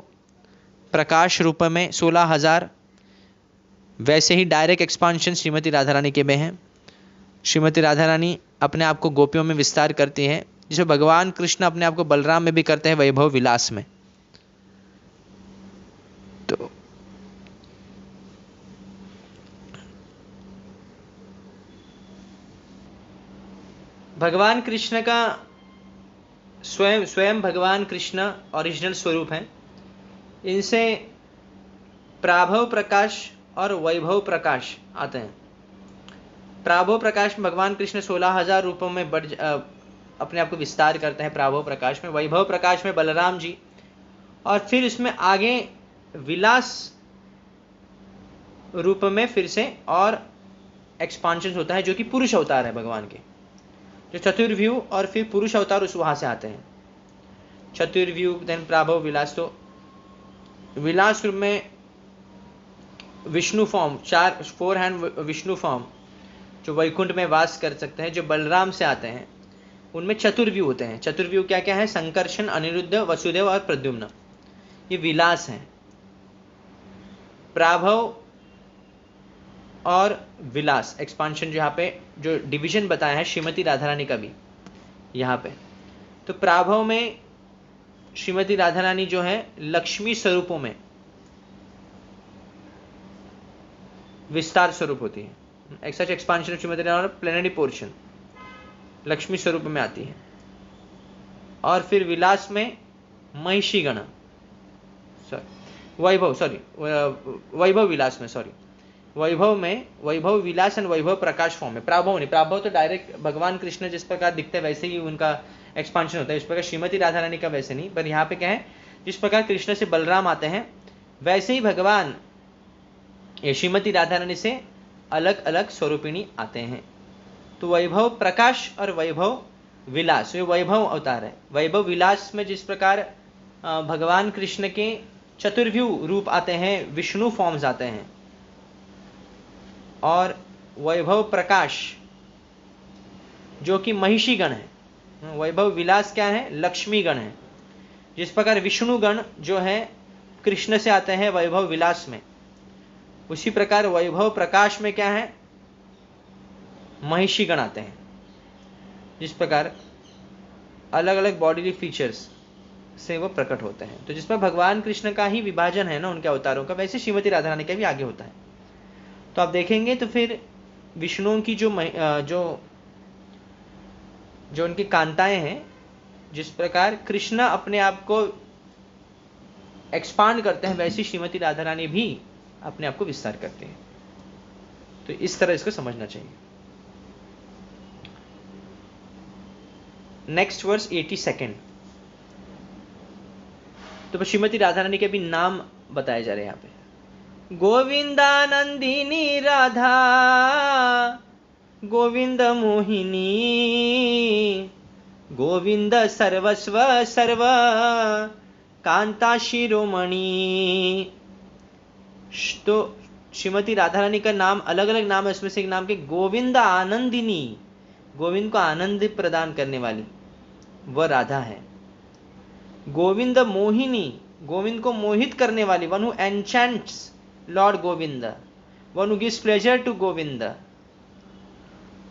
[SPEAKER 1] प्रकाश रूप में 16,000, वैसे ही डायरेक्ट एक्सपांशन श्रीमती राधा रानी के में है. श्रीमती राधा रानी अपने आप को गोपियों में विस्तार करती हैं, जिसे भगवान कृष्ण अपने आप को बलराम में भी करते हैं वैभव विलास में. तो भगवान कृष्ण का स्वयं भगवान कृष्ण ओरिजिनल स्वरूप हैं. इनसे प्राभव प्रकाश और वैभव प्रकाश आते हैं. प्राभव प्रकाश में भगवान कृष्ण 16,000 रूपों में अपने आप को विस्तार करते हैं प्राभव प्रकाश में, वैभव प्रकाश में बलराम जी, और फिर इसमें आगे विलास रूप में फिर से और एक्सपांशन होता है, जो कि पुरुष अवतार है भगवान के, जो चतुर्व्यूह और फिर पुरुष अवतार उस वहां से आते हैं। चतुर्व्यूह देन प्राभव विलास। तो विलास रूप में Vishnu form, 4 hand Vishnu form जो वैकुंठ में वास कर सकते हैं, जो बलराम से आते हैं, उनमें चतुर्व्यूह होते हैं। चतुर्व्यूह क्या क्या है? संकर्षण, अनिरुद्ध, वसुदेव और प्रद्युम्न, ये विलास हैं। प्राभव और विलास एक्सपांशन, जो यहाँ पे जो डिवीजन बताया है श्रीमती राधा रानी का भी यहाँ पे। तो प्राभव में श्रीमती राधा रानी जो है लक्ष्मी स्वरूपों में विस्तार स्वरूप होती है। Such expansion Shrimati Radha plenary portion Lakshmi स्वरूप में आती है। और फिर विलास में महिषी गण, वैभव विलास में, वैभव में, वैभव विलास एंड वैभव प्रकाश फॉर्म में। प्राभव नहीं, प्राभव तो डायरेक्ट भगवान कृष्ण जिस प्रकार दिखते हैं वैसे ही उनका एक्सपांशन होता है, इस प्रकार श्रीमती राधा रानी का वैसे नहीं। पर यहाँ पे क्या है, जिस प्रकार कृष्ण से बलराम आते हैं वैसे ही भगवान ये श्रीमती राधा रानी से अलग अलग स्वरूपिणी आते हैं। तो वैभव प्रकाश और वैभव विलास, ये वैभव अवतार है। वैभव विलास में जिस प्रकार भगवान कृष्ण के चतुर्व्यूह रूप आते हैं, विष्णु फॉर्म्स आते हैं, और वैभव प्रकाश जो कि महिषी गण है। वैभव विलास क्या है? लक्ष्मी गण है। जिस प्रकार विष्णु गण जो है कृष्ण से आते हैं वैभव विलास में, उसी प्रकार वैभव प्रकाश में क्या है? महिषी गण आते हैं। जिस प्रकार अलग अलग बॉडीली फीचर्स से वो प्रकट होते हैं। तो जिसमें भगवान कृष्ण का ही विभाजन है ना उनके अवतारों का, वैसे श्रीमती राधा रानी का भी आगे होता है। तो आप देखेंगे तो फिर विष्णुओं की जो उनकी कांताएं हैं, जिस प्रकार कृष्ण अपने आप को एक्सपांड करते हैं, वैसे श्रीमती राधा रानी भी अपने आप को विस्तार करते हैं। तो इस तरह इसको समझना चाहिए। Next verse 82। तो श्रीमती राधा रानी के भी नाम बताए जा रहे हैं यहाँ पे। गोविंदानंदिनी राधा, गोविंद मोहिनी, गोविंद सर्वस्व सर्व कांता शिरोमणि। तो श्रीमती राधा रानी का नाम अलग अलग नाम है, उसमें से एक नाम के गोविंद आनंदिनी, गोविंद को आनंद प्रदान करने वाली वह राधा है। गोविंद मोहिनी, गोविंद को मोहित करने वाली, one who enchants lord Govinda, one who gives pleasure to Govinda.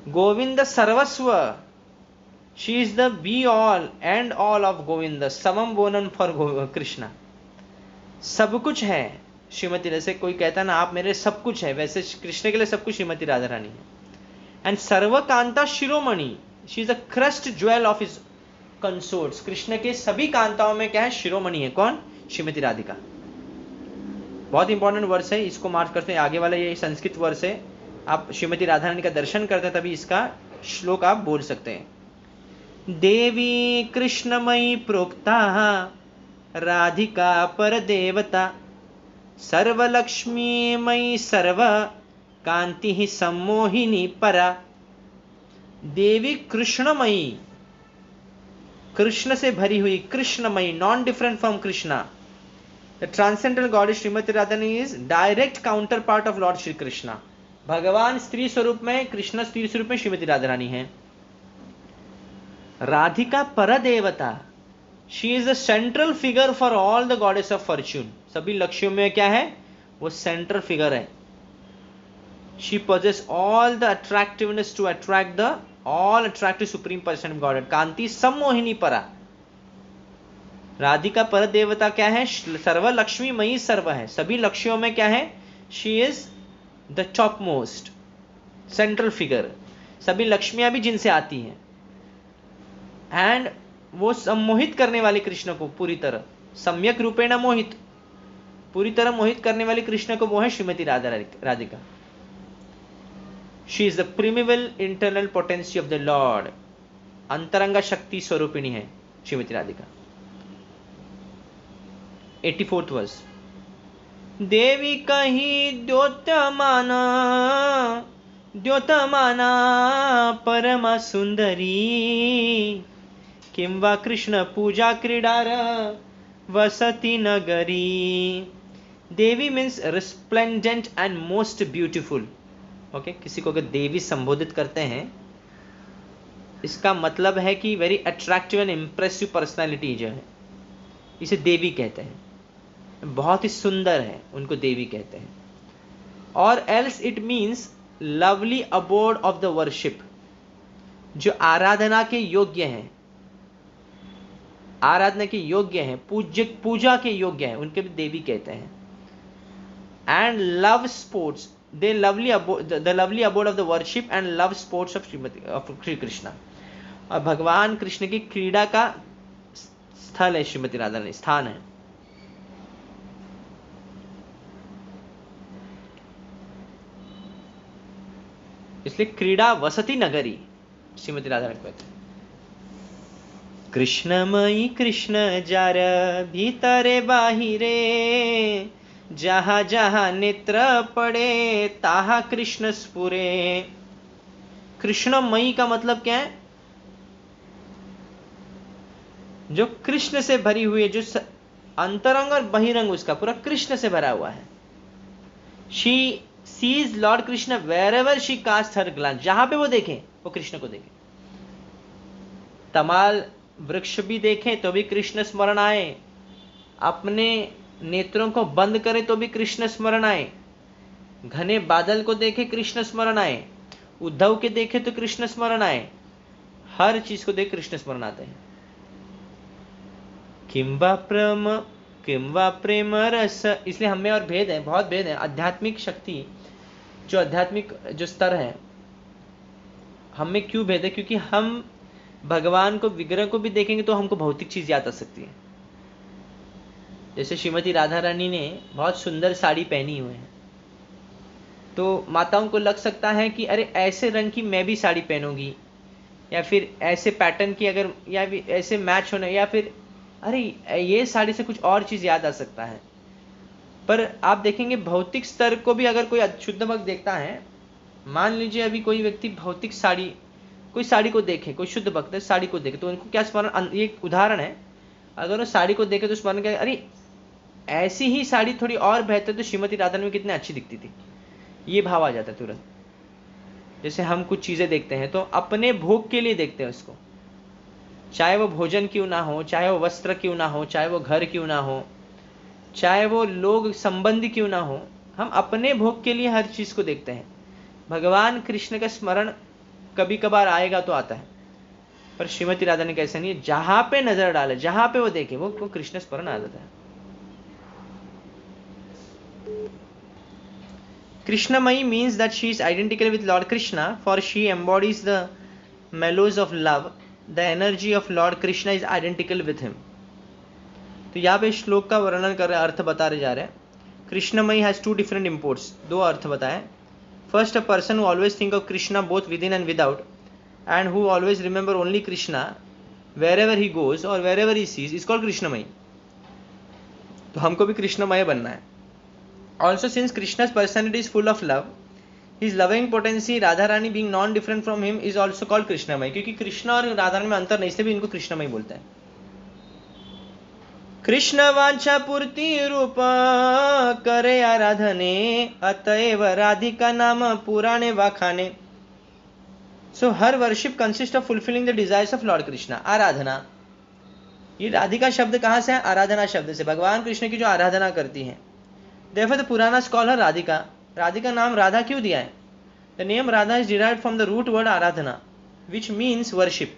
[SPEAKER 1] Govinda सर्वस्व, she is the be all and all of Govinda, summum bonum for Krishna. सब कुछ है श्रीमती, जैसे कोई कहता ना आप मेरे सब कुछ है, वैसे कृष्ण के लिए सब कुछ श्रीमती राधा रानी है। एंड सर्वकांता शिरोमणि, she is the crest jewel of his consorts. Krishna के सभी कांताओं में क्या है? शिरोमणि है। कौन? श्रीमती राधिका। बहुत इंपॉर्टेंट वर्स है, इसको मार्क करते हैं। आगे वाला ये संस्कृत वर्स है, आप श्रीमती राधा रानी का दर्शन करते हैं तभी इसका श्लोक आप बोल सकते हैं। देवी कृष्णमयी प्रोक्ता राधिका पर देवता, सर्वलक्ष्मीमयी सर्व कांति ही सम्मोहिनी परा। देवी कृष्णमयी, कृष्ण से भरी हुई, कृष्णमयी, non different from Krishna. The transcendental goddess Shrimati Radha Rani is direct counterpart of lord Shri Krishna. भगवान स्त्री स्वरूप में, कृष्ण स्त्री स्वरूप में श्रीमती राधा रानी है। राधिका पर देवता, she is the central figure for all the goddess of Fortune. सभी लक्ष्यों में क्या है? वो सेंट्रल फिगर है। She possess all the attractiveness to attract the all attractive supreme person of Godhead. कांति सम्मोहिनी परा। राधिका पर देवता क्या है? सर्व लक्ष्मी मयी सर्व है। सभी लक्ष्यों में क्या है? She is the top most central figure. सभी लक्ष्मियां भी जिनसे आती हैं, एंड वो सम्मोहित करने वाले कृष्ण को पूरी तरह, सम्यक रूपेण मोहित, पूरी तरह मोहित करने वाले कृष्ण को वो है Shrimati Radhika. She is the primeval internal potency of the Lord. अंतरंग शक्ति स्वरूपिणी है श्रीमती राधिका। 84th verse. देवी कही द्योतमाना परमा सुंदरी, किं वा कृष्ण पूजा क्रीडार वसति नगरी। देवी means resplendent and most beautiful. Okay, किसी को अगर देवी संबोधित करते हैं, इसका मतलब है कि very attractive and impressive personality जो है, इसे देवी कहते हैं। बहुत ही सुंदर है, उनको देवी कहते हैं। और else it means lovely abode of the worship, जो आराधना के योग्य हैं, आराधना के योग्य हैं, पूजा के योग्य हैं, उनके भी देवी कहते हैं। And love sports, they lovely the lovely abode of the worship and love sports of Shri Krishna. और भगवान कृष्ण की क्रीड़ा का स्थल है श्रीमती राधा रानी, स्थान है। इसलिए क्रीड़ा वसति नगरी श्रीमती राधा रानी कहते हैं। कृष्णमयी कृष्ण जार भीतरे बाहिरे, जहां जहां नेत्र पड़े ताहा कृष्ण स्फुरे। कृष्णमयी का मतलब क्या है? जो कृष्ण से भरी हुई है, जो अंतरंग और बहिरंग उसका पूरा कृष्ण से भरा हुआ है। She sees lord Krishna wherever she cast her glance, जहां पे वो देखें वो कृष्ण को देखें। तमाल वृक्ष भी देखें तो भी कृष्ण स्मरण आए, अपने नेत्रों को बंद करे तो भी कृष्ण स्मरण आए, घने बादल को देखे कृष्ण स्मरण आए, उद्धव के देखे तो कृष्ण स्मरण आए, हर चीज को देख कृष्ण स्मरण आते हैं। किंवा प्रेम रस, इसलिए हमें और भेद है, बहुत भेद है। आध्यात्मिक शक्ति, जो आध्यात्मिक जो स्तर है, हमें क्यों भेद है? क्योंकि हम भगवान को, विग्रह को भी देखेंगे तो हमको भौतिक चीज याद आ सकती है। जैसे श्रीमती राधा रानी ने बहुत सुंदर साड़ी पहनी हुई है, तो माताओं को लग सकता है कि अरे ऐसे रंग की मैं भी साड़ी पहनूंगी, या फिर ऐसे पैटर्न की, अगर या भी ऐसे मैच होने, या फिर अरे ये साड़ी से कुछ और चीज याद आ सकता है। पर आप देखेंगे भौतिक स्तर को भी अगर कोई शुद्ध भक्त देखता है, मान लीजिए अभी कोई व्यक्ति भौतिक साड़ी, कोई साड़ी को देखे, कोई शुद्ध भक्त है साड़ी को देखे, तो उनको क्या स्मरण, ये एक उदाहरण है, अगर वो साड़ी को देखे तो स्मरण क्या, अरे ऐसी ही साड़ी थोड़ी और बेहतर तो श्रीमती राधा में कितनी अच्छी दिखती थी, ये भाव आ जाता है तुरंत। जैसे हम कुछ चीजें देखते हैं तो अपने भोग के लिए देखते हैं उसको, चाहे वो भोजन क्यों ना हो, चाहे वो वस्त्र क्यों ना हो, चाहे वो घर क्यों ना हो, चाहे वो लोग संबंधी क्यों ना हो, हम अपने भोग के लिए हर चीज को देखते हैं। भगवान कृष्ण का स्मरण कभी कभार आएगा तो आता है, पर श्रीमती राधा ने कैसा नहीं है, जहां पे नजर डाले, जहां पे वो देखे वो कृष्ण स्मरण आ जाता है। Krishnamayi means that she is identical with Lord Krishna, for she embodies the mellows of love. The energy of Lord Krishna is identical with him. तो यहाँ पे श्लोक का वर्णन कर रहे, अर्थ बता रहे जा रहे हैं। कृष्णमयी हैज टू डिफरेंट इंपोर्ट्स, दो अर्थ बताए। First, a person who always think of Krishna both within and without, and who always remember only Krishna wherever he goes or wherever he sees, is called कृष्णमयी। तो हमको भी कृष्णमय बनना है। Also, since Krishna's personality is full of love, his loving potency, Radha Rani being non-different from him, is also called Krishnamay. क्योंकि कृष्ण और राधा रानी में अंतर नहीं, इसलिए भी इनको कृष्णमय बोलते हैं। कृष्ण वांछा पूर्ति रूप करे आराधने, अतएव राधिका नाम पुराणे वाखाने। So her worship consists of fulfilling the desires of Lord Krishna. आराधना, ये राधिका शब्द कहाँ से है? आराधना शब्द से, भगवान कृष्ण की जो आराधना करती हैं। Therefore, the Puranas call her Radhika. Radhika नाम राधा क्यों दिया है? The name Radha is derived from the root word Aradhana, which means worship.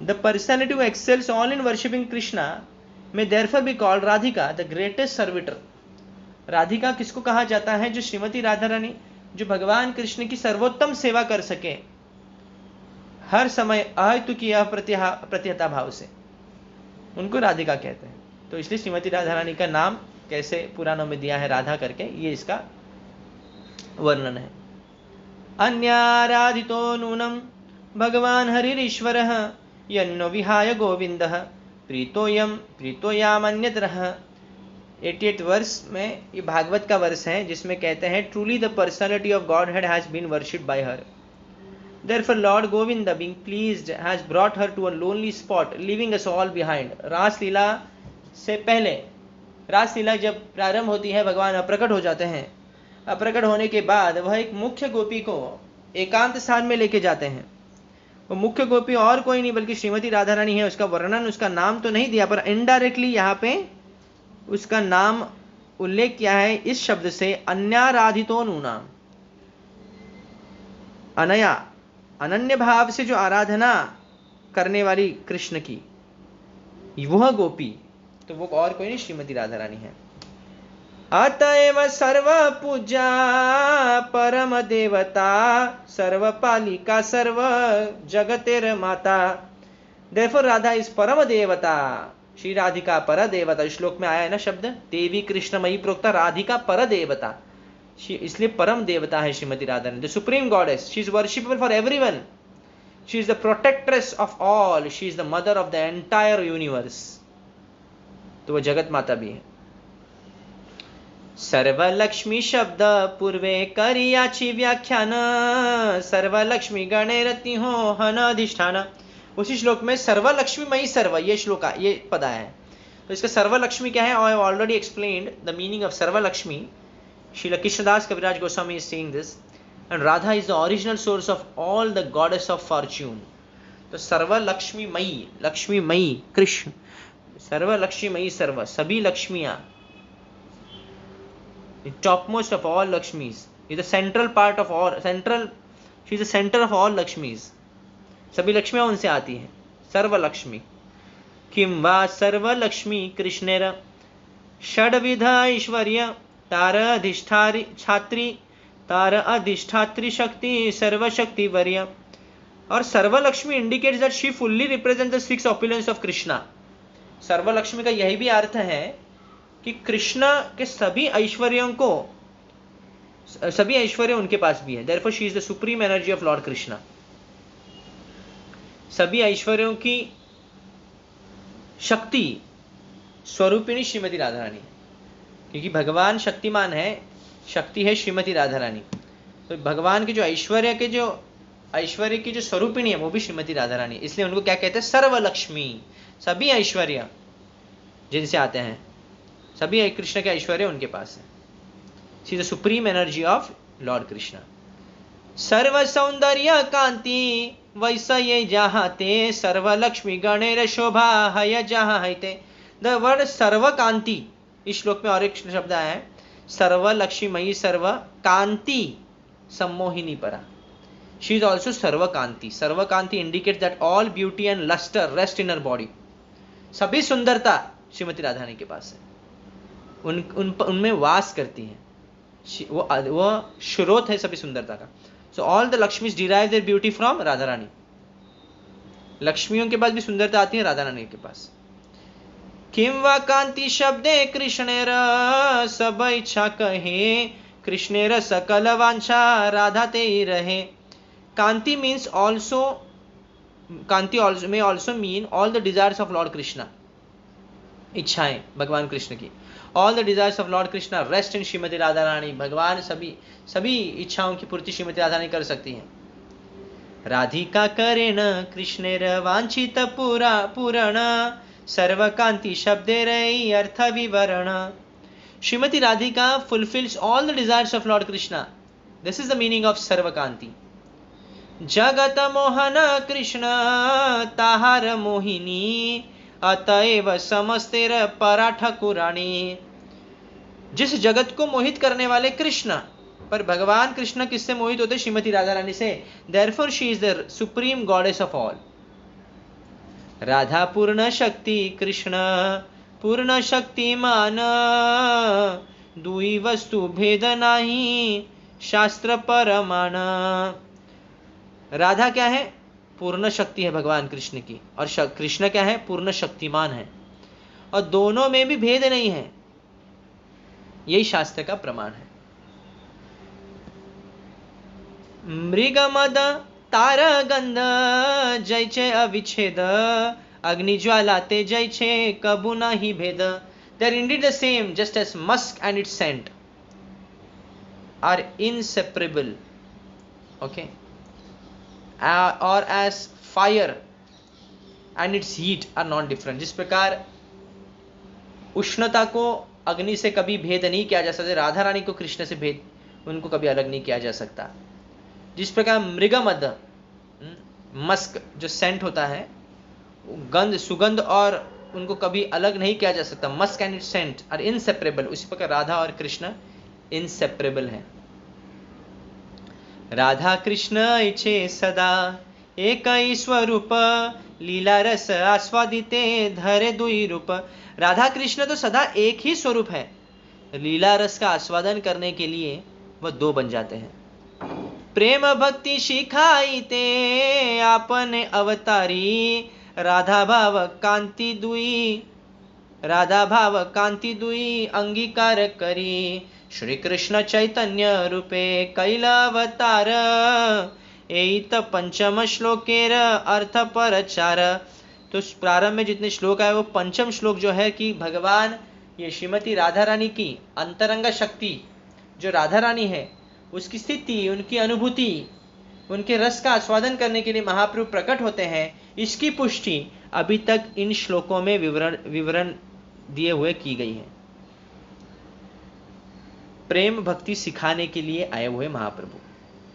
[SPEAKER 1] The personality who excels all in worshipping Krishna may therefore be called Radhika, the greatest servitor. Radhika किसको कहा जाता है? जो श्रीमती राधा रानी, जो भगवान कृष्ण की सर्वोत्तम सेवा कर सके हर समय अहेतु की प्रतिहता भाव से, उनको राधिका कहते हैं। तो इसलिए श्रीमती राधा रानी का नाम कैसे पुराणों में दिया है राधा करके, ये इसका वर्णन है। अन्याराधितो नूनम भगवान हरिरीश्वरः यन्नो विहाय गोविंदः प्रीतोयामन्यतरः। 88th वर्ष में ये भागवत का वर्ष है जिसमें कहते हैं truly the personality of godhead has been worshipped by her. Therefore Lord Govinda being pleased has brought her to a lonely spot leaving us all behind। रास लीला से पहले, रास लीला जब प्रारंभ होती है भगवान अप्रकट हो जाते हैं, अप्रकट होने के बाद वह एक मुख्य गोपी को एकांत स्थान में लेके जाते हैं। वो मुख्य गोपी और कोई नहीं बल्कि श्रीमती राधा रानी है। उसका वर्णन, उसका नाम तो नहीं दिया पर इनडायरेक्टली यहाँ पे उसका नाम उल्लेख किया है इस शब्द से, अन्याराधितो नूना। अनया, अनन्य भाव से जो आराधना करने वाली कृष्ण की वह गोपी, तो वो और कोई नहीं श्रीमती राधा रानी है। अतएव सर्व पूजा परम देवता सर्वपालिका सर्व जगतेर माता। Therefore राधा इस परम देवता, श्री राधिका पर देवता। श्लोक में आया है ना शब्द, देवी कृष्णमयी प्रोक्ता राधिका पर देवता, इसलिए परम देवता है Shrimati Radha Rani, the supreme goddess. She is worshipable for everyone, she is the protectress of all, she is the mother of the entire universe, तो वह जगत माता भी है। सर्वलक्ष्मी शब्द पूर्वे करियाची व्याख्यान, सर्वलक्ष्मी गणेरति हो हन अधिष्ठान। उसी श्लोक में सर्वलक्ष्मीमयी सर्व, ये श्लोक, ये पद आया है। तो इसका सर्वलक्ष्मी क्या है? I have already explained the meaning of सर्वलक्ष्मी। Srila Krishnadas Kaviraj Goswami is saying this, and Radha is the original source of all the goddess of fortune. तो सर्व लक्ष्मी मई, लक्ष्मी मई कृष्ण, सर्व लक्ष्मी मई सर्व, सभी लक्ष्मियां, top most of all Lakshmis, is the central part of all, central, she is the centre of all Lakshmis, सभी लक्ष्मियां उनसे आती हैं। सर्व लक्ष्मी किम वा सर्व लक्ष्मी कृष्णेर षड्विध ऐश्वर्य तार अधिष्ठात्री छात्री, तार अधिष्ठात्री शक्ति सर्वशक्ति वर्य। और सर्वलक्ष्मी indicates that she fully represent the 6 opulence of Krishna. सर्वलक्ष्मी का यही भी अर्थ है कि कृष्ण के सभी ऐश्वर्यों को, सभी ऐश्वर्य उनके पास भी है। Therefore she is the supreme energy of lord Krishna. सभी ऐश्वर्यों की शक्ति स्वरूपिणी श्रीमती राधा रानी, क्योंकि भगवान शक्तिमान है, शक्ति है श्रीमती राधा रानी। तो भगवान के जो ऐश्वर्य के जो ऐश्वर्य की जो स्वरूपिणी है वो भी श्रीमती राधा रानी, इसलिए उनको क्या कहते हैं? सर्वलक्ष्मी। सभी ऐश्वर्य जिनसे आते हैं, सभी कृष्ण के ऐश्वर्य उनके पास है। She is the supreme energy of lord Krishna. सर्व सौंदर्य कांति वैसये जहाते, सर्वलक्ष्मी गणेर शोभा हय जहाँ हयते। द वर्ड सर्व कांति, इस श्लोक में और एक शब्द आया है, सर्वलक्ष्मीमयी सर्व कांति सम्मोहिनी परा। शी इज ऑल्सो सर्व कांति। सर्व कांति indicate that all beauty and lustre rest in her body. सभी सुंदरता श्रीमती राधा रानी के पास है, उनमें वास करती है, वो स्रोत है सभी सुंदरता का। So all the Lakshmis derive their beauty from Radha Rani. लक्ष्मियों के पास भी सुंदरता आती है राधा रानी के पास। किम वा कांति शब्दे कृष्णेर सब इच्छा कहे, कृष्णेर सकल वांछा राधा ते ही रहे। कांति means also, Kanti may also mean all the desires of Lord Krishna। इच्छाएं भगवान कृष्ण की, all the desires of Lord Krishna rest in Shrimati Radha रानी। भगवान सभी इच्छाओं की पूर्ति श्रीमती राधा रानी कर सकती हैं। राधिका करेण कृष्णेर वांछित पूरण, सर्वकांति शब्दे रही अर्थ विवरण। Shrimati Radhika fulfills all the desires of Lord Krishna. This is the meaning of सर्वकांति। जगत मोहन कृष्ण ताहार मोहिनी, अतएव समस्तेर परा ठकुरानी। जिस जगत को मोहित करने वाले कृष्ण, पर भगवान कृष्ण किससे मोहित होते? श्रीमती राधा रानी से। Therefore she is the supreme goddess of all। Radha पूर्ण शक्ति कृष्ण पूर्ण शक्तिमान, दुई वस्तु भेद नाही शास्त्र परमाण। राधा क्या है? पूर्ण शक्ति है भगवान कृष्ण की, और कृष्ण क्या है? पूर्ण शक्तिमान है, और दोनों में भी भेद नहीं है, यही शास्त्र का प्रमाण है। मृगमद तार गंध जैचे अविच्छेद, अग्निज्वाला ते जैचे कबू नाही भेद. They are indeed the same, just as musk and its scent are inseparable. Okay. Or as fire and its heat are not different. जिस प्रकार उष्णता को अग्नि से कभी भेद नहीं किया जा सकता, राधा रानी को कृष्ण से भेद उनको कभी अलग नहीं किया जा सकता. जिस प्रकार मृगमद, मस्क जो सेंट होता है, गंध सुगंध, और उनको कभी अलग नहीं किया जा सकता. Musk and its scent are inseparable. उसी प्रकार राधा और कृष्ण इनसेपरेबल है. राधा कृष्ण इचे सदा एक ही स्वरूप, लीला रस आस्वादिते धरे दुई रूप. राधा कृष्ण तो सदा एक ही स्वरूप है, लीला रस का आस्वादन करने के लिए वह दो बन जाते हैं. प्रेम भक्ति शिखाई ते आपने अवतारी, राधा भाव कांति दुई, राधा भाव कांति दुई अंगीकार करी. श्री कृष्ण चैतन्य रूपे कैल अवतार, एत पंचम श्लोकेर अर्थ परचार. तो प्रारंभ में जितने श्लोक आए वो पंचम श्लोक जो है कि भगवान ये श्रीमती राधा रानी की अंतरंग शक्ति जो राधा रानी है उसकी स्थिति, उनकी अनुभूति, उनके रस का आस्वादन करने के लिए महाप्रभु प्रकट होते हैं, इसकी पुष्टि अभी तक इन श्लोकों में विवरण दिए हुए की गई है. प्रेम भक्ति सिखाने के लिए आए हुए महाप्रभु.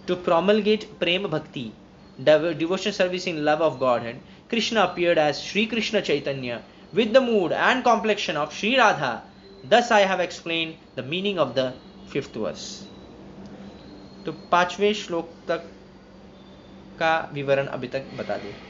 [SPEAKER 1] टू प्रोमलगेट प्रेम भक्ति, devotion service in love of Godhead, Krishna appeared as Sri Krishna Chaitanya with the mood and complexion of Sri Radha. Thus I have explained the meaning of the 5th verse. तो 5वें श्लोक तक का विवरण अभी तक बता दिया.